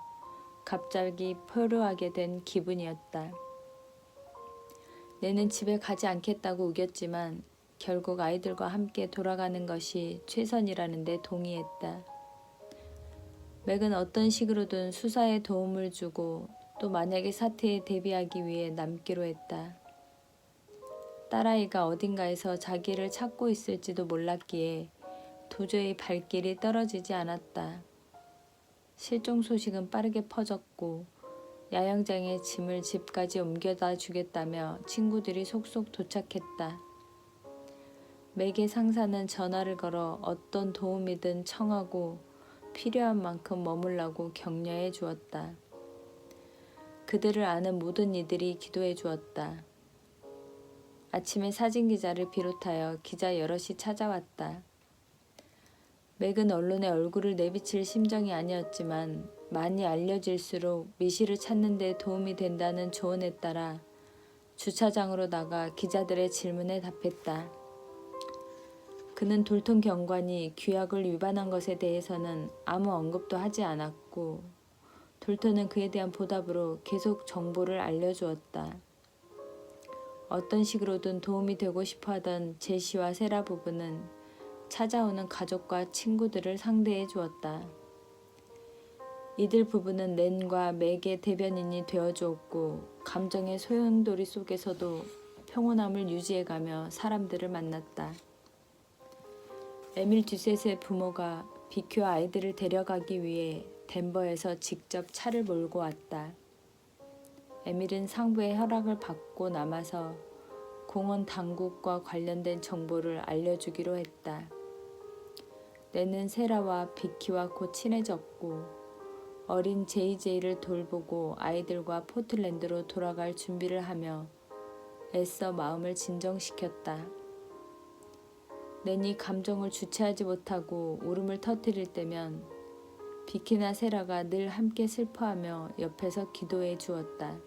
갑자기 포로하게 된 기분이었다. 내는 집에 가지 않겠다고 우겼지만 결국 아이들과 함께 돌아가는 것이 최선이라는 데 동의했다. 맥은 어떤 식으로든 수사에 도움을 주고 또 만약의 사태에 대비하기 위해 남기로 했다. 딸아이가 어딘가에서 자기를 찾고 있을지도 몰랐기에 도저히 발길이 떨어지지 않았다. 실종 소식은 빠르게 퍼졌고 야영장에 짐을 집까지 옮겨다 주겠다며 친구들이 속속 도착했다. 맥의 상사는 전화를 걸어 어떤 도움이든 청하고 필요한 만큼 머물라고 격려해 주었다. 그들을 아는 모든 이들이 기도해 주었다. 아침에 사진기자를 비롯하여 기자 여럿이 찾아왔다. 맥은 언론에 얼굴을 내비칠 심정이 아니었지만 많이 알려질수록 미시를 찾는 데 도움이 된다는 조언에 따라 주차장으로 나가 기자들의 질문에 답했다. 그는 돌턴 경관이 규약을 위반한 것에 대해서는 아무 언급도 하지 않았고 돌턴은 그에 대한 보답으로 계속 정보를 알려주었다. 어떤 식으로든 도움이 되고 싶어하던 제시와 세라 부부는 찾아오는 가족과 친구들을 상대해 주었다. 이들 부부는 낸과 맥의 대변인이 되어주었고 감정의 소용돌이 속에서도 평온함을 유지해가며 사람들을 만났다. 에밀 듀셋의 부모가 비큐와 아이들을 데려가기 위해 덴버에서 직접 차를 몰고 왔다. 에밀은 상부의 허락을 받고 남아서 공원 당국과 관련된 정보를 알려주기로 했다. 낸은 세라와 비키와 곧 친해졌고 어린 JJ를 돌보고 아이들과 포틀랜드로 돌아갈 준비를 하며 애써 마음을 진정시켰다. 낸이 감정을 주체하지 못하고 울음을 터뜨릴 때면 비키나 세라가 늘 함께 슬퍼하며 옆에서 기도해 주었다.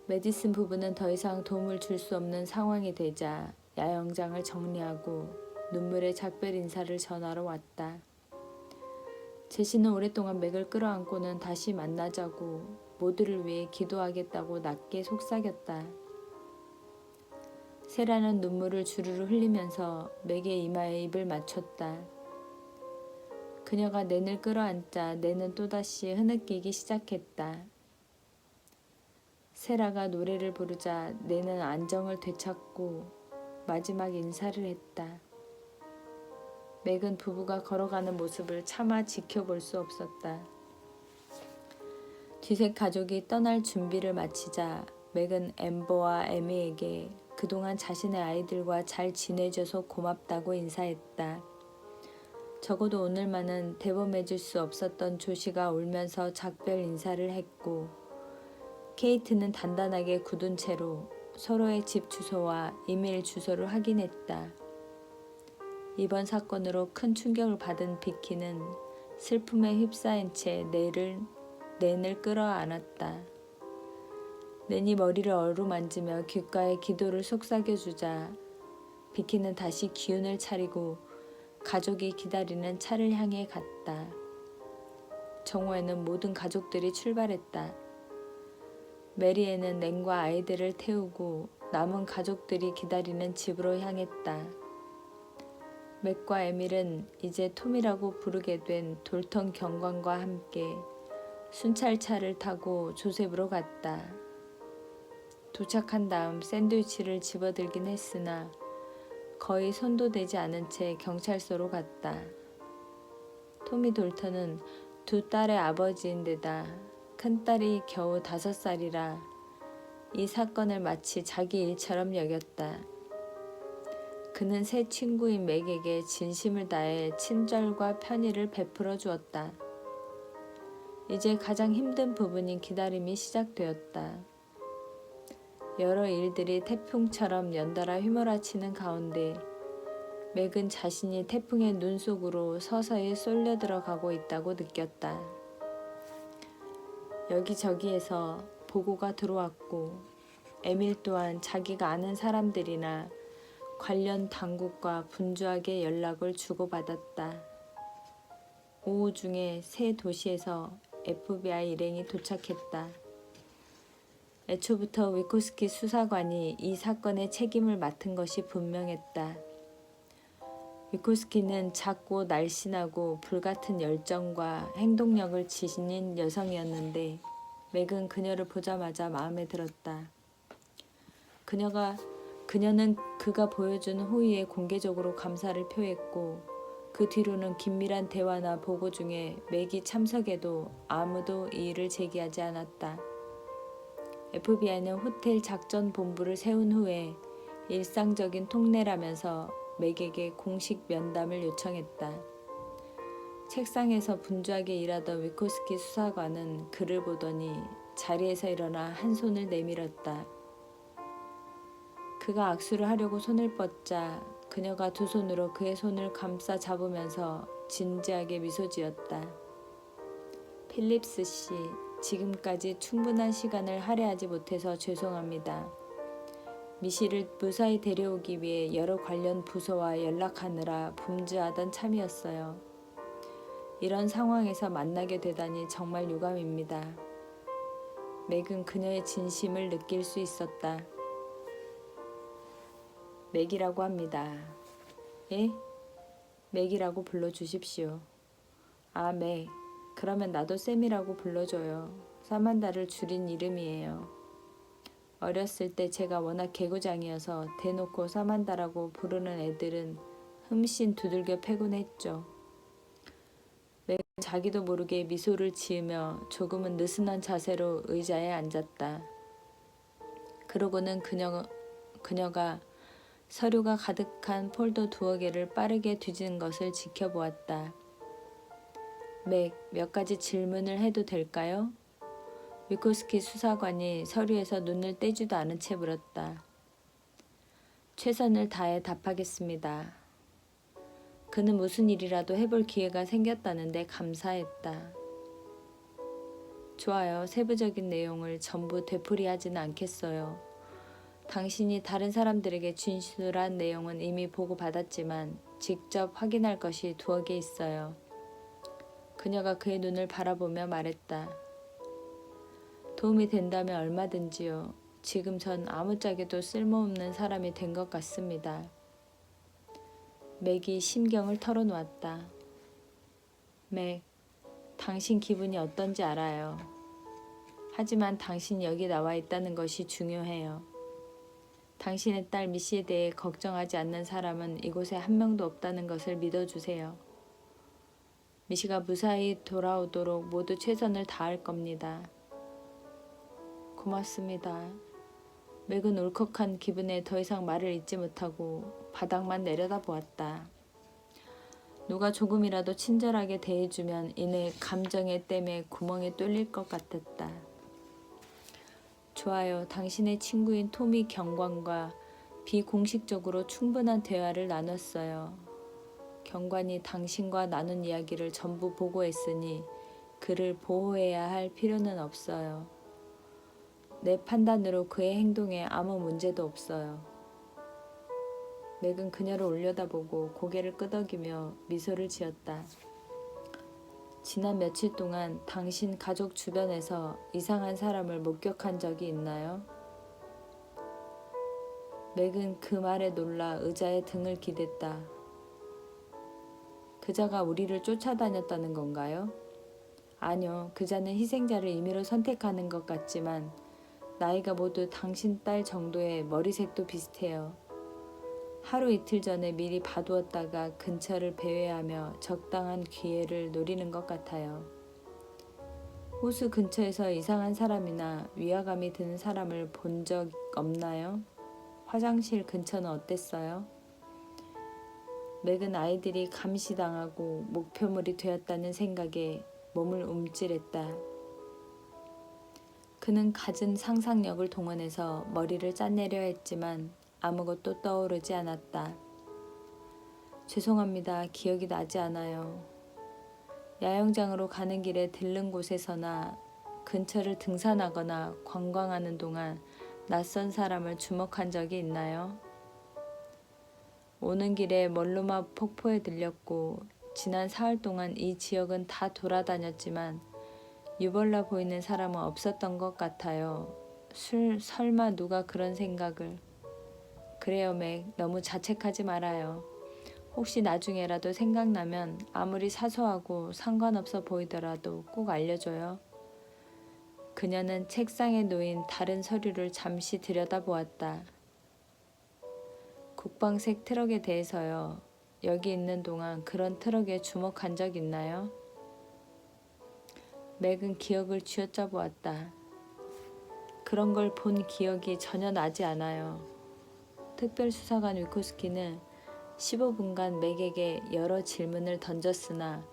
메디슨 부부는 더 이상 도움을 줄 수 없는 상황이 되자 야영장을 정리하고 눈물의 작별 인사를 전하러 왔다. 제시는 오랫동안 맥을 끌어안고는 다시 만나자고 모두를 위해 기도하겠다고 낮게 속삭였다. 세라는 눈물을 주르르 흘리면서 맥의 이마에 입을 맞췄다. 그녀가 낸을 끌어안자 낸은 또다시 흐느끼기 시작했다. 세라가 노래를 부르자 낸은 안정을 되찾고 마지막 인사를 했다. 맥은 부부가 걸어가는 모습을 차마 지켜볼 수 없었다. 뒤색 가족이 떠날 준비를 마치자 맥은 엠버와 에미에게 그동안 자신의 아이들과 잘 지내줘서 고맙다고 인사했다. 적어도 오늘만은 대범해질 수 없었던 조시가 울면서 작별 인사를 했고 케이트는 단단하게 굳은 채로 서로의 집 주소와 이메일 주소를 확인했다. 이번 사건으로 큰 충격을 받은 비키는 슬픔에 휩싸인 채 낸을 끌어안았다. 낸이 머리를 어루만지며 귓가에 기도를 속삭여주자 비키는 다시 기운을 차리고 가족이 기다리는 차를 향해 갔다. 정오에는 모든 가족들이 출발했다. 메리에는 낸과 아이들을 태우고 남은 가족들이 기다리는 집으로 향했다. 맥과 에밀은 이제 톰이라고 부르게 된 돌턴 경관과 함께 순찰차를 타고 조셉으로 갔다. 도착한 다음 샌드위치를 집어들긴 했으나 거의 손도 대지 않은 채 경찰서로 갔다. 토미 돌턴은 두 딸의 아버지인데다 큰딸이 겨우 5살이라 이 사건을 마치 자기 일처럼 여겼다. 그는 새 친구인 맥에게 진심을 다해 친절과 편의를 베풀어 주었다. 이제 가장 힘든 부분인 기다림이 시작되었다. 여러 일들이 태풍처럼 연달아 휘몰아치는 가운데 맥은 자신이 태풍의 눈 속으로 서서히 쏠려 들어가고 있다고 느꼈다. 여기저기에서 보고가 들어왔고 에밀 또한 자기가 아는 사람들이나 관련 당국과 분주하게 연락을 주고받았다. 오후 중에 세 도시에서 FBI 일행이 도착했다. 애초부터 위코스키 수사관이 이 사건의 책임을 맡은 것이 분명했다. 위코스키는 작고 날씬하고 불같은 열정과 행동력을 지닌 여성이었는데 맥은 그녀를 보자마자 마음에 들었다. 그녀는 그가 보여준 호의에 공개적으로 감사를 표했고 그 뒤로는 긴밀한 대화나 보고 중에 맥이 참석해도 아무도 이의를 제기하지 않았다. FBI는 호텔 작전 본부를 세운 후에 일상적인 통례라면서 맥에게 공식 면담을 요청했다. 책상에서 분주하게 일하던 위코스키 수사관은 그를 보더니 자리에서 일어나 한 손을 내밀었다. 그가 악수를 하려고 손을 뻗자 그녀가 두 손으로 그의 손을 감싸 잡으면서 진지하게 미소 지었다. 필립스 씨, 지금까지 충분한 시간을 할애하지 못해서 죄송합니다. 미시를 무사히 데려오기 위해 여러 관련 부서와 연락하느라 분주하던 참이었어요. 이런 상황에서 만나게 되다니 정말 유감입니다. 맥은 그녀의 진심을 느낄 수 있었다. 맥이라고 합니다. 예? 맥이라고 불러주십시오. 아, 맥. 그러면 나도 쌤이라고 불러줘요. 사만다를 줄인 이름이에요. 어렸을 때 제가 워낙 개구장이어서 대놓고 사만다라고 부르는 애들은 흠씬 두들겨 패곤 했죠. 맥은 자기도 모르게 미소를 지으며 조금은 느슨한 자세로 의자에 앉았다. 그러고는 그녀가 서류가 가득한 폴더 2개를 빠르게 뒤지는 것을 지켜보았다. 맥, 몇 가지 질문을 해도 될까요? 위코스키 수사관이 서류에서 눈을 떼지도 않은 채 물었다. 최선을 다해 답하겠습니다. 그는 무슨 일이라도 해볼 기회가 생겼다는데 감사했다. 좋아요. 세부적인 내용을 전부 되풀이하지는 않겠어요. 당신이 다른 사람들에게 진술한 내용은 이미 보고받았지만 직접 확인할 것이 2개 있어요. 그녀가 그의 눈을 바라보며 말했다. 도움이 된다면 얼마든지요. 지금 전 아무짝에도 쓸모없는 사람이 된 것 같습니다. 맥이 심경을 털어놓았다. 맥, 당신 기분이 어떤지 알아요. 하지만 당신이 여기 나와 있다는 것이 중요해요. 당신의 딸 미시에 대해 걱정하지 않는 사람은 이곳에 한 명도 없다는 것을 믿어주세요. 미시가 무사히 돌아오도록 모두 최선을 다할 겁니다. 고맙습니다. 맥은 울컥한 기분에 더 이상 말을 잇지 못하고 바닥만 내려다보았다. 누가 조금이라도 친절하게 대해주면 이내 감정의 댐에 구멍이 뚫릴 것 같았다. 좋아요. 당신의 친구인 토미 경관과 비공식적으로 충분한 대화를 나눴어요. 경관이 당신과 나눈 이야기를 전부 보고했으니 그를 보호해야 할 필요는 없어요. 내 판단으로 그의 행동에 아무 문제도 없어요. 맥은 그녀를 올려다보고 고개를 끄덕이며 미소를 지었다. 지난 며칠 동안 당신 가족 주변에서 이상한 사람을 목격한 적이 있나요? 맥은 그 말에 놀라 의자에 등을 기댔다. 그자가 우리를 쫓아다녔다는 건가요? 아니요, 그자는 희생자를 임의로 선택하는 것 같지만 나이가 모두 당신 딸 정도의 머리색도 비슷해요. 하루 이틀 전에 미리 봐두었다가 근처를 배회하며 적당한 기회를 노리는 것 같아요. 호수 근처에서 이상한 사람이나 위화감이 드는 사람을 본 적 없나요? 화장실 근처는 어땠어요? 맥은 아이들이 감시당하고 목표물이 되었다는 생각에 몸을 움찔했다. 그는 갖은 상상력을 동원해서 머리를 짜내려 했지만 아무것도 떠오르지 않았다. 죄송합니다. 기억이 나지 않아요. 야영장으로 가는 길에 들른 곳에서나 근처를 등산하거나 관광하는 동안 낯선 사람을 주목한 적이 있나요? 오는 길에 멀루마 폭포에 들렸고 지난 사흘 동안 이 지역은 다 돌아다녔지만 유벌나 보이는 사람은 없었던 것 같아요. 설마 누가 그런 생각을. 그래요, 맥. 너무 자책하지 말아요. 혹시 나중에라도 생각나면 아무리 사소하고 상관없어 보이더라도 꼭 알려줘요. 그녀는 책상에 놓인 다른 서류를 잠시 들여다보았다. 국방색 트럭에 대해서요. 여기 있는 동안 그런 트럭에 주목한 적 있나요? 맥은 기억을 쥐어짜보았다. 그런 걸 본 기억이 전혀 나지 않아요. 특별수사관 위코스키는 15분간 맥에게 여러 질문을 던졌으나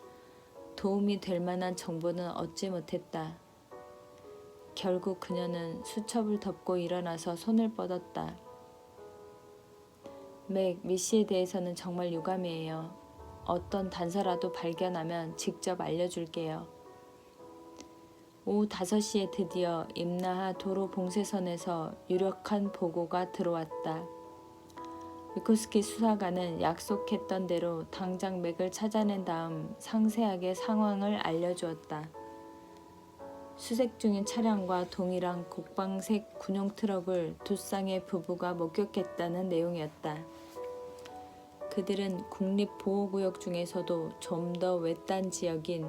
도움이 될 만한 정보는 얻지 못했다. 결국 그녀는 수첩을 덮고 일어나서 손을 뻗었다. 맥, 미씨에 대해서는 정말 유감이에요. 어떤 단서라도 발견하면 직접 알려줄게요. 오후 5시에 드디어 임나하 도로 봉쇄선에서 유력한 보고가 들어왔다. 위코스키 수사관은 약속했던 대로 당장 맥을 찾아낸 다음 상세하게 상황을 알려주었다. 수색 중인 차량과 동일한 국방색 군용 트럭을 두 쌍의 부부가 목격했다는 내용이었다. 그들은 국립보호구역 중에서도 좀 더 외딴 지역인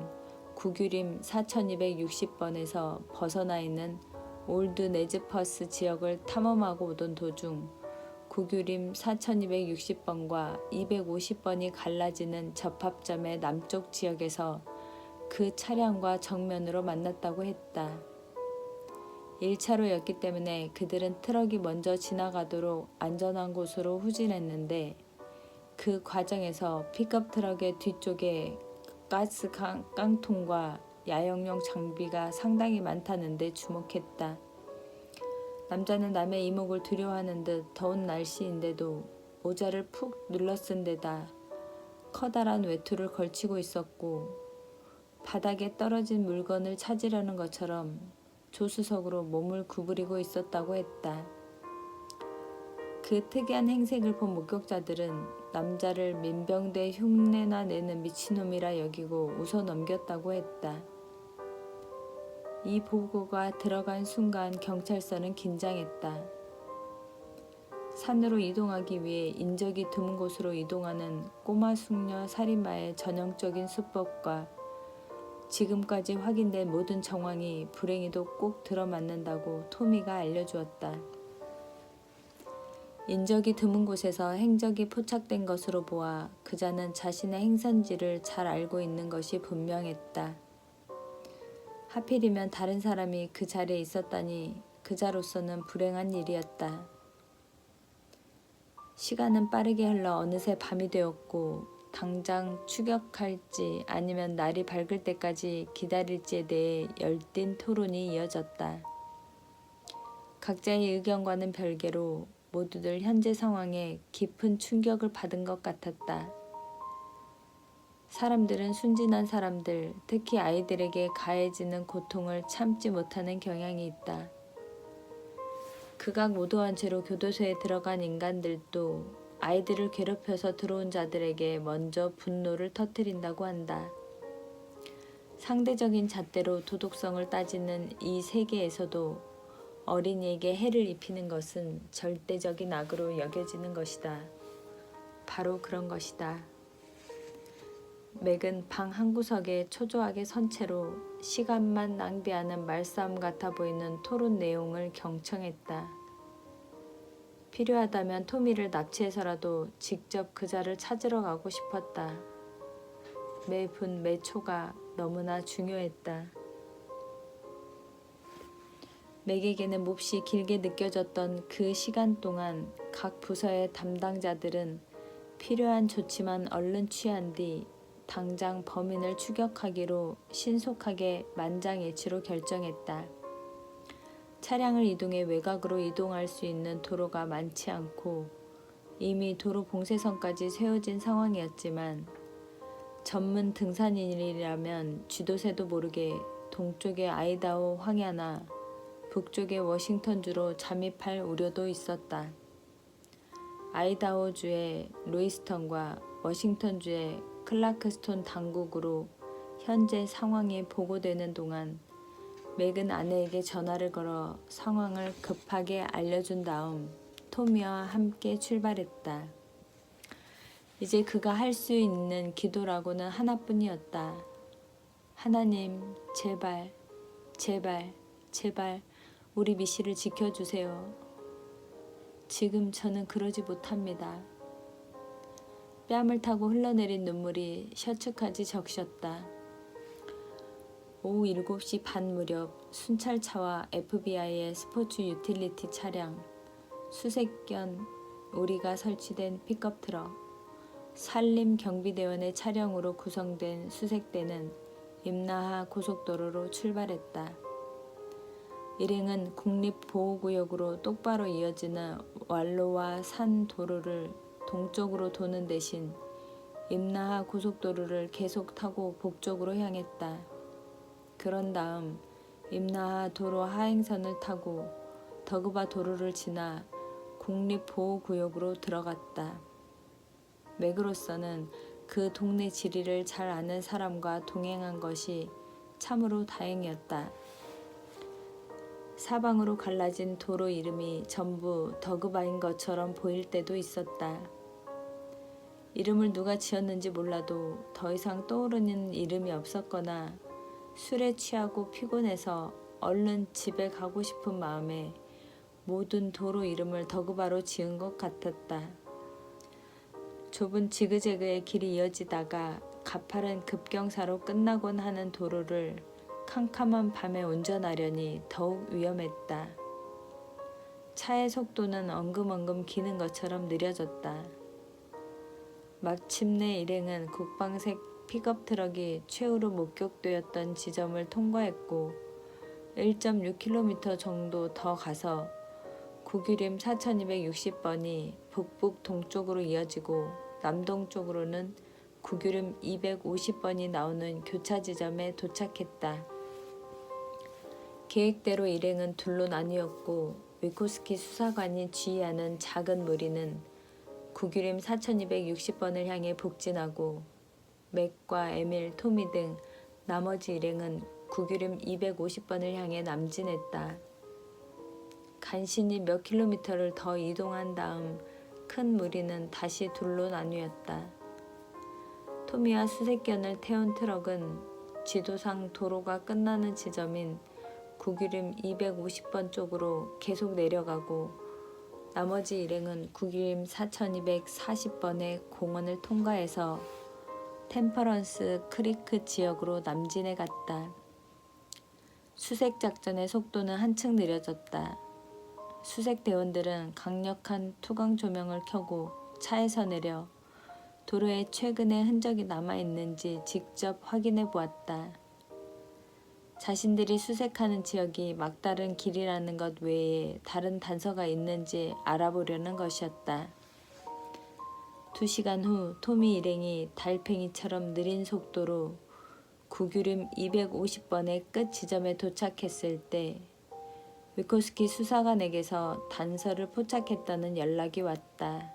구규림 4260번에서 벗어나 있는 올드 네즈퍼스 지역을 탐험하고 오던 도중 구규림 4260번과 250번이 갈라지는 접합점의 남쪽 지역에서 그 차량과 정면으로 만났다고 했다. 1차로였기 때문에 그들은 트럭이 먼저 지나가도록 안전한 곳으로 후진했는데 그 과정에서 픽업 트럭의 뒤쪽에 가스 깡통과 야영용 장비가 상당히 많다는 데 주목했다. 남자는 남의 이목을 두려워하는 듯 더운 날씨인데도 모자를 푹 눌러쓴 데다 커다란 외투를 걸치고 있었고 바닥에 떨어진 물건을 찾으려는 것처럼 조수석으로 몸을 구부리고 있었다고 했다. 그 특이한 행색을 본 목격자들은 남자를 민병대 흉내나 내는 미친놈이라 여기고 웃어 넘겼다고 했다. 이 보고가 들어간 순간 경찰서는 긴장했다. 산으로 이동하기 위해 인적이 드문 곳으로 이동하는 꼬마 숙녀 살인마의 전형적인 수법과 지금까지 확인된 모든 정황이 불행히도 꼭 들어맞는다고 토미가 알려주었다. 인적이 드문 곳에서 행적이 포착된 것으로 보아 그자는 자신의 행선지를 잘 알고 있는 것이 분명했다. 하필이면 다른 사람이 그 자리에 있었다니 그자로서는 불행한 일이었다. 시간은 빠르게 흘러 어느새 밤이 되었고 당장 추격할지 아니면 날이 밝을 때까지 기다릴지에 대해 열띤 토론이 이어졌다. 각자의 의견과는 별개로 모두들 현재 상황에 깊은 충격을 받은 것 같았다. 사람들은 순진한 사람들, 특히 아이들에게 가해지는 고통을 참지 못하는 경향이 있다. 극악 무도한 채로 교도소에 들어간 인간들도 아이들을 괴롭혀서 들어온 자들에게 먼저 분노를 터뜨린다고 한다. 상대적인 잣대로 도덕성을 따지는 이 세계에서도 어린이에게 해를 입히는 것은 절대적인 악으로 여겨지는 것이다. 바로 그런 것이다. 맥은 방 한구석에 초조하게 선 채로 시간만 낭비하는 말싸움 같아 보이는 토론 내용을 경청했다. 필요하다면 토미를 납치해서라도 직접 그자를 찾으러 가고 싶었다. 매 분 매 초가 너무나 중요했다. 맥에게는 몹시 길게 느껴졌던 그 시간 동안 각 부서의 담당자들은 필요한 조치만 얼른 취한 뒤 당장 범인을 추격하기로 신속하게 만장일치로 결정했다. 차량을 이동해 외곽으로 이동할 수 있는 도로가 많지 않고 이미 도로 봉쇄선까지 세워진 상황이었지만 전문 등산인이라면 쥐도새도 모르게 동쪽의 아이다호 황야나 북쪽의 워싱턴주로 잠입할 우려도 있었다. 아이다호주의 로이스턴과 워싱턴주의 클라크스톤 당국으로 현재 상황이 보고되는 동안 맥은 아내에게 전화를 걸어 상황을 급하게 알려준 다음 토미와 함께 출발했다. 이제 그가 할 수 있는 기도라고는 하나뿐이었다. 하나님, 제발, 제발, 제발 우리 미씨를 지켜주세요. 지금 저는 그러지 못합니다. 뺨을 타고 흘러내린 눈물이 셔츠까지 적셨다. 오후 7시 반 무렵 순찰차와 FBI의 스포츠 유틸리티 차량, 수색견 우리가 설치된 픽업 트럭, 산림 경비대원의 차량으로 구성된 수색대는 임나하 고속도로로 출발했다. 일행은 국립보호구역으로 똑바로 이어지는 완로와 산 도로를 동쪽으로 도는 대신 임나하 고속도로를 계속 타고 북쪽으로 향했다. 그런 다음 임나하 도로 하행선을 타고 더그바 도로를 지나 국립보호구역으로 들어갔다. 맥으로서는 그 동네 지리를 잘 아는 사람과 동행한 것이 참으로 다행이었다. 사방으로 갈라진 도로 이름이 전부 더그바인 것처럼 보일 때도 있었다. 이름을 누가 지었는지 몰라도 더 이상 떠오르는 이름이 없었거나 술에 취하고 피곤해서 얼른 집에 가고 싶은 마음에 모든 도로 이름을 더그바로 지은 것 같았다. 좁은 지그재그의 길이 이어지다가 가파른 급경사로 끝나곤 하는 도로를 캄캄한 밤에 운전하려니 더욱 위험했다. 차의 속도는 엉금엉금 기는 것처럼 느려졌다. 마침내 일행은 국방색 픽업 트럭이 최후로 목격되었던 지점을 통과했고 1.6km 정도 더 가서 국유림 4260번이 북북 동쪽으로 이어지고 남동쪽으로는 국유림 250번이 나오는 교차 지점에 도착했다. 계획대로 일행은 둘로 나뉘었고 위코스키 수사관이 지휘하는 작은 무리는 국유림 4260번을 향해 북진하고 맥과 에밀, 토미 등 나머지 일행은 국유림 250번을 향해 남진했다. 간신히 몇 킬로미터를 더 이동한 다음 큰 무리는 다시 둘로 나뉘었다. 토미와 수색견을 태운 트럭은 지도상 도로가 끝나는 지점인 국유림 250번 쪽으로 계속 내려가고 나머지 일행은 국유림 4240번의 공원을 통과해서 템퍼런스 크리크 지역으로 남진해 갔다. 수색작전의 속도는 한층 느려졌다. 수색대원들은 강력한 투광 조명을 켜고 차에서 내려 도로에 최근의 흔적이 남아있는지 직접 확인해 보았다. 자신들이 수색하는 지역이 막다른 길이라는 것 외에 다른 단서가 있는지 알아보려는 것이었다. 2시간 후 토미 일행이 달팽이처럼 느린 속도로 국유림 250번의 끝 지점에 도착했을 때 위코스키 수사관에게서 단서를 포착했다는 연락이 왔다.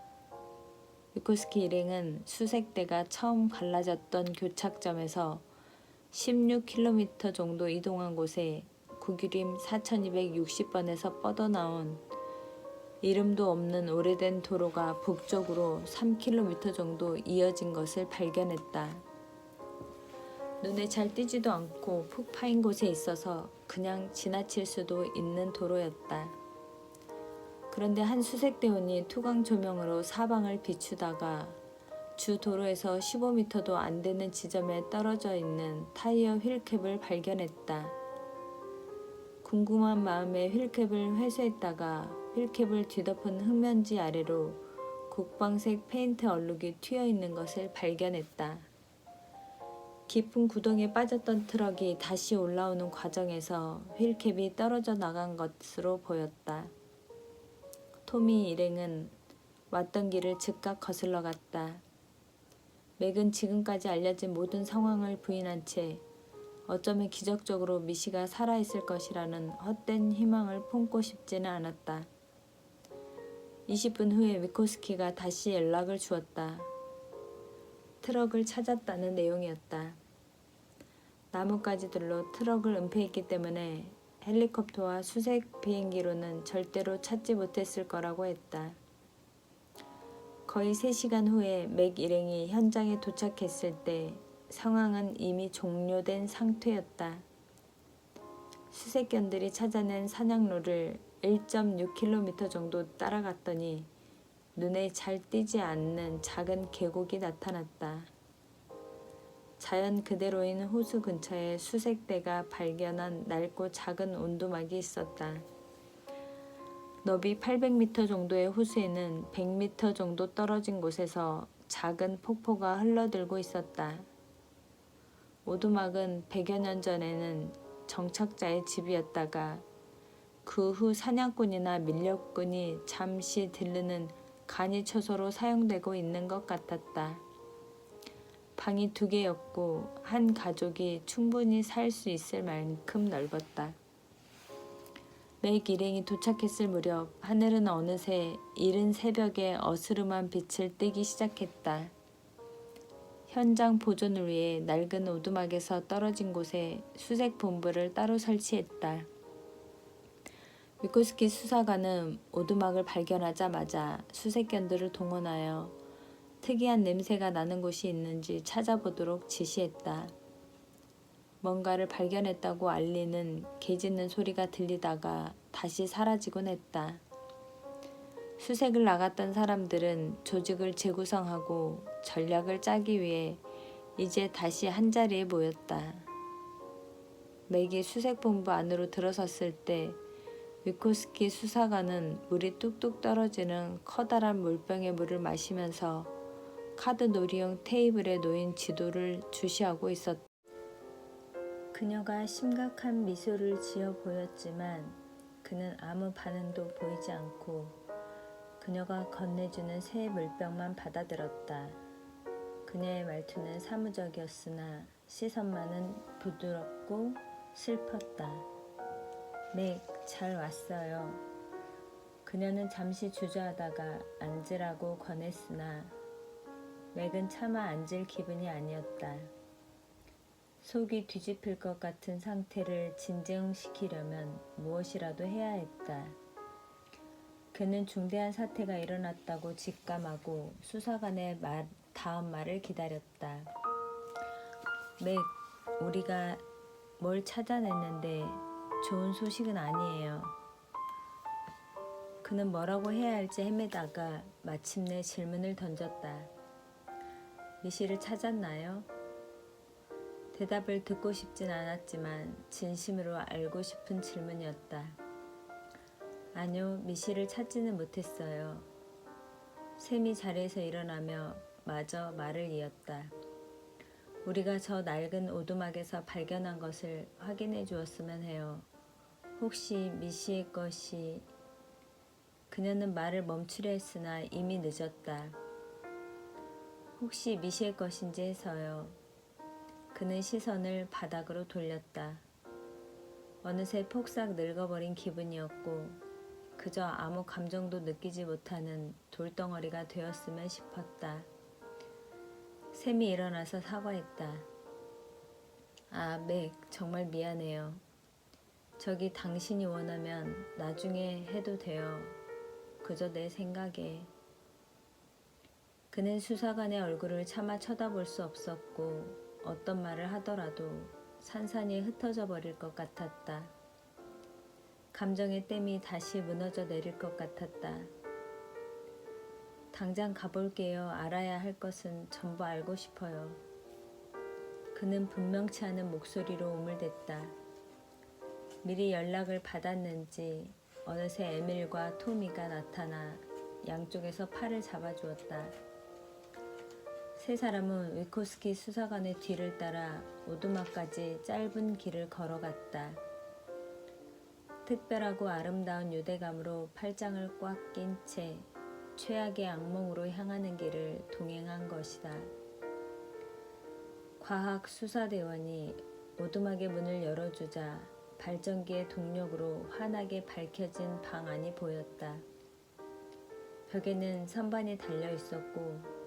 위코스키 일행은 수색대가 처음 갈라졌던 교착점에서 16km 정도 이동한 곳에 국유림 4260번에서 뻗어나온 이름도 없는 오래된 도로가 북쪽으로 3km 정도 이어진 것을 발견했다. 눈에 잘 띄지도 않고 푹 파인 곳에 있어서 그냥 지나칠 수도 있는 도로였다. 그런데 한 수색대원이 투광 조명으로 사방을 비추다가 주 도로에서 15m도 안 되는 지점에 떨어져 있는 타이어 휠캡을 발견했다. 궁금한 마음에 휠캡을 회수했다가 휠캡을 뒤덮은 흙먼지 아래로 국방색 페인트 얼룩이 튀어 있는 것을 발견했다. 깊은 구덩이에 빠졌던 트럭이 다시 올라오는 과정에서 휠캡이 떨어져 나간 것으로 보였다. 토미 일행은 왔던 길을 즉각 거슬러 갔다. 맥은 지금까지 알려진 모든 상황을 부인한 채 어쩌면 기적적으로 미시가 살아있을 것이라는 헛된 희망을 품고 싶지는 않았다. 20분 후에 위코스키가 다시 연락을 주었다. 트럭을 찾았다는 내용이었다. 나뭇가지들로 트럭을 은폐했기 때문에 헬리콥터와 수색 비행기로는 절대로 찾지 못했을 거라고 했다. 거의 3시간 후에 맥 일행이 현장에 도착했을 때 상황은 이미 종료된 상태였다. 수색견들이 찾아낸 산양로를 1.6km 정도 따라갔더니 눈에 잘 띄지 않는 작은 계곡이 나타났다. 자연 그대로인 호수 근처에 수색대가 발견한 낡고 작은 온두막이 있었다. 너비 800m 정도의 호수에는 100m 정도 떨어진 곳에서 작은 폭포가 흘러들고 있었다. 오두막은 100여 년 전에는 정착자의 집이었다가 그 후 사냥꾼이나 밀렵꾼이 잠시 들르는 간이초소로 사용되고 있는 것 같았다. 방이 2개였고 한 가족이 충분히 살 수 있을 만큼 넓었다. 맥 일행이 도착했을 무렵 하늘은 어느새 이른 새벽에 어스름한 빛을 띠기 시작했다. 현장 보존을 위해 낡은 오두막에서 떨어진 곳에 수색본부를 따로 설치했다. 위코스키 수사관은 오두막을 발견하자마자 수색견들을 동원하여 특이한 냄새가 나는 곳이 있는지 찾아보도록 지시했다. 뭔가를 발견했다고 알리는 개 짖는 소리가 들리다가 다시 사라지곤 했다. 수색을 나갔던 사람들은 조직을 재구성하고 전략을 짜기 위해 이제 다시 한자리에 모였다. 맥이 수색본부 안으로 들어섰을 때 위코스키 수사관은 물이 뚝뚝 떨어지는 커다란 물병의 물을 마시면서 카드 놀이용 테이블에 놓인 지도를 주시하고 있었다. 그녀가 심각한 미소를 지어 보였지만 그는 아무 반응도 보이지 않고 그녀가 건네주는 새 물병만 받아들었다. 그녀의 말투는 사무적이었으나 시선만은 부드럽고 슬펐다. 맥, 잘 왔어요. 그녀는 잠시 주저하다가 앉으라고 권했으나 맥은 차마 앉을 기분이 아니었다. 속이 뒤집힐 것 같은 상태를 진정시키려면 무엇이라도 해야 했다. 그는 중대한 사태가 일어났다고 직감하고 수사관의 다음 말을 기다렸다. 맥, 우리가 뭘 찾아냈는데 좋은 소식은 아니에요. 그는 뭐라고 해야 할지 헤매다가 마침내 질문을 던졌다. 미시를 찾았나요? 대답을 듣고 싶진 않았지만 진심으로 알고 싶은 질문이었다. 아니요, 미시를 찾지는 못했어요. 샘이 자리에서 일어나며 마저 말을 이었다. 우리가 저 낡은 오두막에서 발견한 것을 확인해 주었으면 해요. 혹시 미시의 것이... 그녀는 말을 멈추려 했으나 이미 늦었다. 혹시 미시의 것인지 해서요. 그는 시선을 바닥으로 돌렸다. 어느새 폭삭 늙어버린 기분이었고 그저 아무 감정도 느끼지 못하는 돌덩어리가 되었으면 싶었다. 샘이 일어나서 사과했다. 아, 맥, 정말 미안해요. 저기 당신이 원하면 나중에 해도 돼요. 그저 내 생각에. 그는 수사관의 얼굴을 차마 쳐다볼 수 없었고 어떤 말을 하더라도 산산이 흩어져 버릴 것 같았다. 감정의 댐이 다시 무너져 내릴 것 같았다. 당장 가볼게요. 알아야 할 것은 전부 알고 싶어요. 그는 분명치 않은 목소리로 우물댔다. 미리 연락을 받았는지 어느새 에밀과 토미가 나타나 양쪽에서 팔을 잡아주었다. 세 사람은 위코스키 수사관의 뒤를 따라 오두막까지 짧은 길을 걸어갔다. 특별하고 아름다운 유대감으로 팔짱을 꽉 낀 채 최악의 악몽으로 향하는 길을 동행한 것이다. 과학수사대원이 오두막의 문을 열어주자 발전기의 동력으로 환하게 밝혀진 방 안이 보였다. 벽에는 선반이 달려 있었고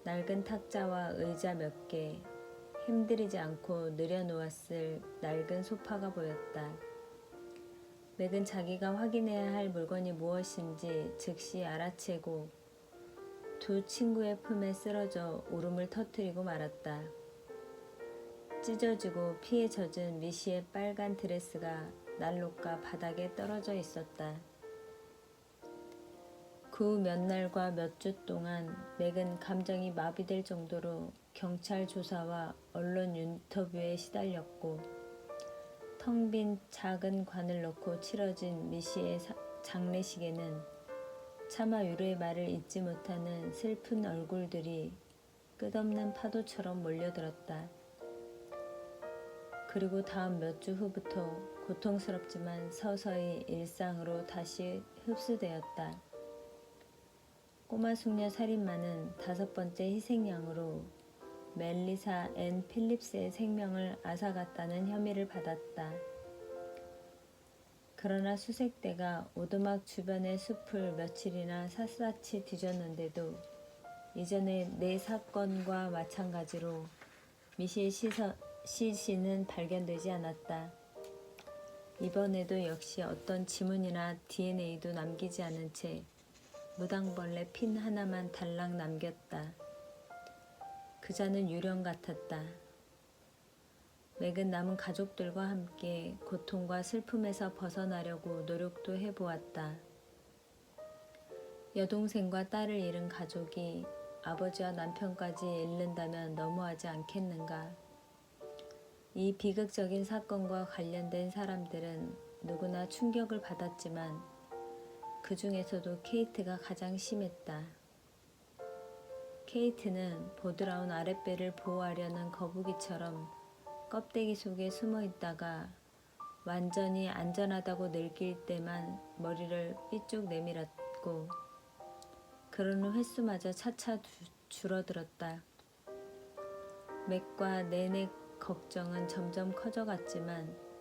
낡은 탁자와 의자 몇 개, 힘들이지 않고 늘여놓았을 낡은 소파가 보였다. 맥은 자기가 확인해야 할 물건이 무엇인지 즉시 알아채고 두 친구의 품에 쓰러져 울음을 터뜨리고 말았다. 찢어지고 피에 젖은 미시의 빨간 드레스가 난로가 바닥에 떨어져 있었다. 그 몇 날과 몇 주 동안 맥은 감정이 마비될 정도로 경찰 조사와 언론 인터뷰에 시달렸고 텅 빈 작은 관을 넣고 치러진 미시의 장례식에는 차마 위로의 말을 잇지 못하는 슬픈 얼굴들이 끝없는 파도처럼 몰려들었다. 그리고 다음 몇 주 후부터 고통스럽지만 서서히 일상으로 다시 흡수되었다. 꼬마 숙녀 살인마는 5번째 희생양으로 멜리사 앤 필립스의 생명을 앗아갔다는 혐의를 받았다. 그러나 수색대가 오두막 주변의 숲을 며칠이나 샅샅이 뒤졌는데도 이전의 4사건과 마찬가지로 미시의 시신은 발견되지 않았다. 이번에도 역시 어떤 지문이나 DNA도 남기지 않은 채 무당벌레 핀 하나만 달랑 남겼다. 그자는 유령 같았다. 맥은 남은 가족들과 함께 고통과 슬픔에서 벗어나려고 노력도 해보았다. 여동생과 딸을 잃은 가족이 아버지와 남편까지 잃는다면 너무하지 않겠는가. 이 비극적인 사건과 관련된 사람들은 누구나 충격을 받았지만 그 중에서도 케이트가 가장 심했다. 케이트는 보드라운 아랫배를 보호하려는 거북이처럼 껍데기 속에 숨어 있다가 완전히 안전하다고 느낄 때만 머리를 삐쭉 내밀었고 그러는 횟수마저 차차 줄어들었다. 맥과 내내 걱정은 점점 커져갔지만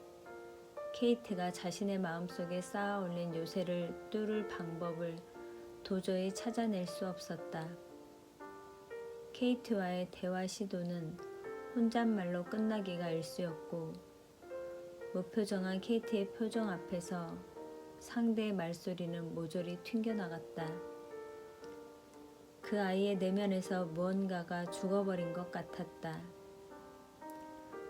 케이트가 자신의 마음속에 쌓아 올린 요새를 뚫을 방법을 도저히 찾아낼 수 없었다. 케이트와의 대화 시도는 혼잣말로 끝나기가 일쑤였고 무표정한 케이트의 표정 앞에서 상대의 말소리는 모조리 튕겨나갔다. 그 아이의 내면에서 무언가가 죽어버린 것 같았다.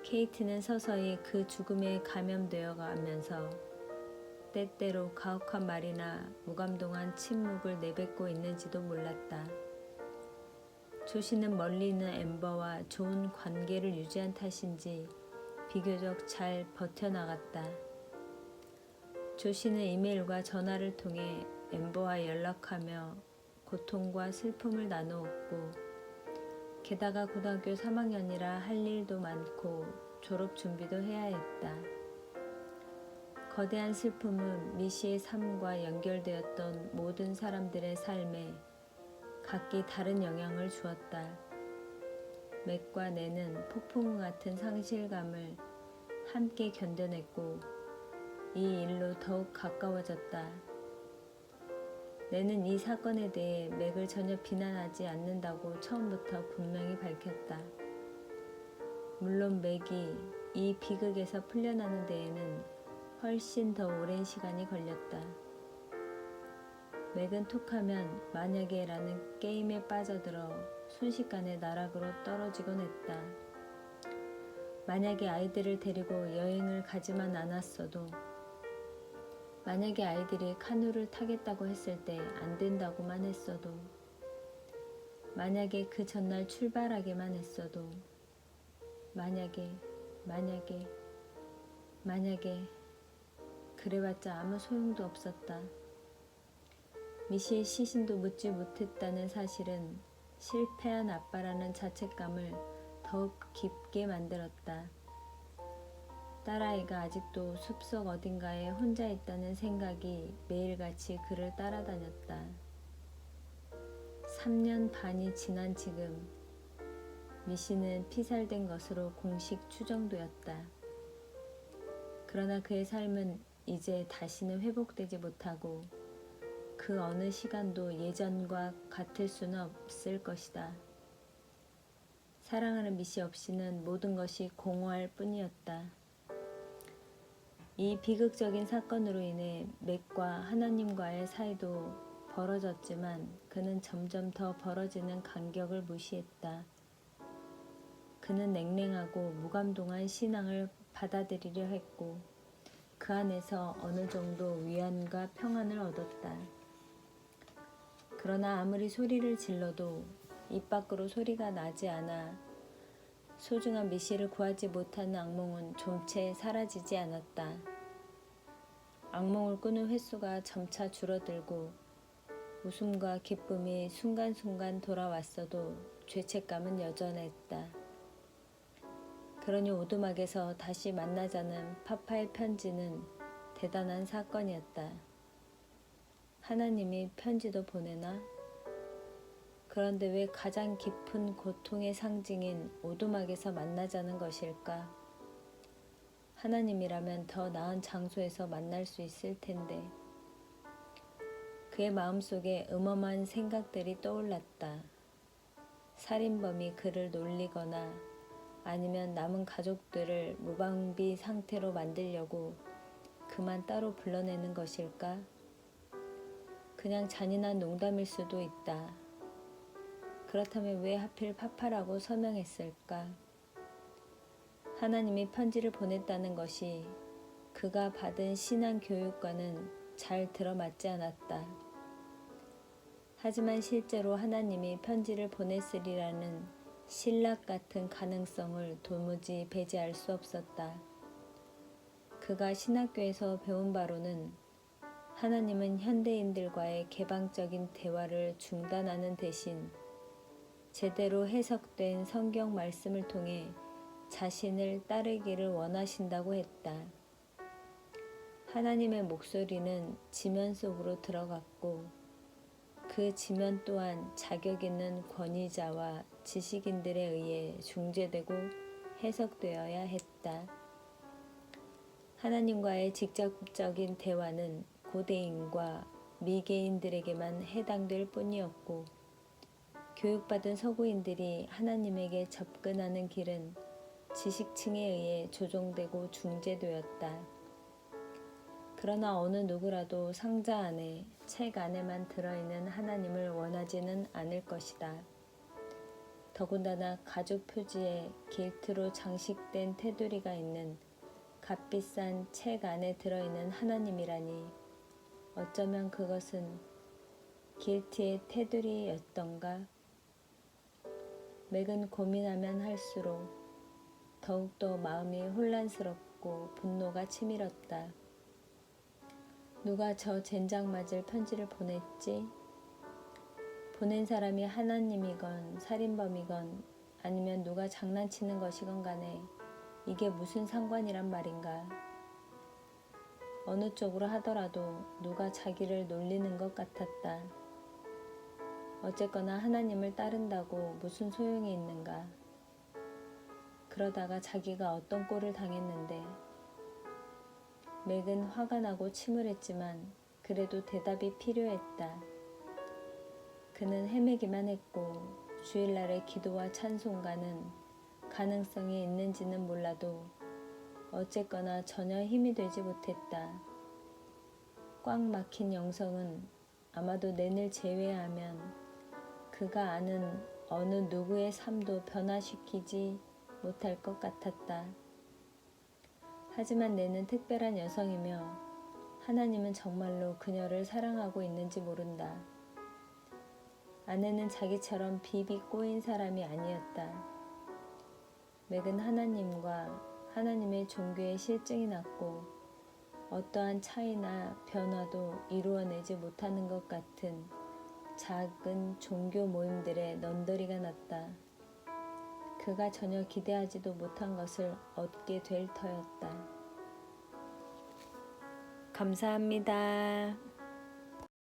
케이트는 서서히 그 죽음에 감염되어 가면서 때때로 가혹한 말이나 무감동한 침묵을 내뱉고 있는지도 몰랐다. 조시는 멀리 있는 엠버와 좋은 관계를 유지한 탓인지 비교적 잘 버텨나갔다. 조시는 이메일과 전화를 통해 엠버와 연락하며 고통과 슬픔을 나누었고 게다가 고등학교 3학년이라 할 일도 많고 졸업 준비도 해야 했다. 거대한 슬픔은 미시의 삶과 연결되었던 모든 사람들의 삶에 각기 다른 영향을 주었다. 맥과 내는 폭풍우 같은 상실감을 함께 견뎌냈고 이 일로 더욱 가까워졌다. 내는 이 사건에 대해 맥을 전혀 비난하지 않는다고 처음부터 분명히 밝혔다. 물론 맥이 이 비극에서 풀려나는 데에는 훨씬 더 오랜 시간이 걸렸다. 맥은 톡하면 만약에 라는 게임에 빠져들어 순식간에 나락으로 떨어지곤 했다. 만약에 아이들을 데리고 여행을 가지만 않았어도 만약에 아이들이 카누를 타겠다고 했을 때 안 된다고만 했어도 만약에 그 전날 출발하기만 했어도 만약에 그래봤자 아무 소용도 없었다. 미시의 시신도 묻지 못했다는 사실은 실패한 아빠라는 자책감을 더욱 깊게 만들었다. 딸아이가 아직도 숲속 어딘가에 혼자 있다는 생각이 매일같이 그를 따라다녔다. 3년 반이 지난 지금 미씨는 피살된 것으로 공식 추정되었다. 그러나 그의 삶은 이제 다시는 회복되지 못하고 그 어느 시간도 예전과 같을 수는 없을 것이다. 사랑하는 미씨 없이는 모든 것이 공허할 뿐이었다. 이 비극적인 사건으로 인해 맥과 하나님과의 사이도 벌어졌지만 그는 점점 더 벌어지는 간격을 무시했다. 그는 냉랭하고 무감동한 신앙을 받아들이려 했고 그 안에서 어느 정도 위안과 평안을 얻었다. 그러나 아무리 소리를 질러도 입 밖으로 소리가 나지 않아 소중한 미씨를 구하지 못하는 악몽은 좀채 사라지지 않았다. 악몽을 꾸는 횟수가 점차 줄어들고 웃음과 기쁨이 순간순간 돌아왔어도 죄책감은 여전했다. 그러니 오두막에서 다시 만나자는 파파의 편지는 대단한 사건이었다. 하나님이 편지도 보내나? 그런데 왜 가장 깊은 고통의 상징인 오두막에서 만나자는 것일까? 하나님이라면 더 나은 장소에서 만날 수 있을 텐데. 그의 마음속에 음험한 생각들이 떠올랐다. 살인범이 그를 놀리거나 아니면 남은 가족들을 무방비 상태로 만들려고 그만 따로 불러내는 것일까? 그냥 잔인한 농담일 수도 있다. 그렇다면 왜 하필 파파라고 서명했을까? 하나님이 편지를 보냈다는 것이 그가 받은 신앙 교육과는 잘 들어맞지 않았다. 하지만 실제로 하나님이 편지를 보냈으리라는 신락 같은 가능성을 도무지 배제할 수 없었다. 그가 신학교에서 배운 바로는 하나님은 현대인들과의 개방적인 대화를 중단하는 대신 제대로 해석된 성경 말씀을 통해 자신을 따르기를 원하신다고 했다. 하나님의 목소리는 지면 속으로 들어갔고 그 지면 또한 자격 있는 권위자와 지식인들에 의해 중재되고 해석되어야 했다. 하나님과의 직접적인 대화는 고대인과 미개인들에게만 해당될 뿐이었고 교육받은 서구인들이 하나님에게 접근하는 길은 지식층에 의해 조종되고 중재되었다. 그러나 어느 누구라도 상자 안에, 책 안에만 들어있는 하나님을 원하지는 않을 것이다. 더군다나 가죽 표지에 길트로 장식된 테두리가 있는 값비싼 책 안에 들어있는 하나님이라니 어쩌면 그것은 길티의 테두리였던가? 맥은 고민하면 할수록 더욱더 마음이 혼란스럽고 분노가 치밀었다. 누가 저 젠장 맞을 편지를 보냈지? 보낸 사람이 하나님이건 살인범이건 아니면 누가 장난치는 것이건 간에 이게 무슨 상관이란 말인가? 어느 쪽으로 하더라도 누가 자기를 놀리는 것 같았다. 어쨌거나 하나님을 따른다고 무슨 소용이 있는가? 그러다가 자기가 어떤 꼴을 당했는데 맥은 화가 나고 침울했지만 그래도 대답이 필요했다. 그는 헤매기만 했고 주일날의 기도와 찬송가는 가능성이 있는지는 몰라도 어쨌거나 전혀 힘이 되지 못했다. 꽉 막힌 영성은 아마도 낸을 제외하면 그가 아는 어느 누구의 삶도 변화시키지 못할 것 같았다. 하지만 낸은 특별한 여성이며 하나님은 정말로 그녀를 사랑하고 있는지 모른다. 아내는 자기처럼 비비 꼬인 사람이 아니었다. 맥은 하나님과 하나님의 종교에 실증이 났고 어떠한 차이나 변화도 이루어내지 못하는 것 같은 작은 종교 모임들의 넌더리가 났다. 그가 전혀 기대하지도 못한 것을 얻게 될 터였다. 감사합니다.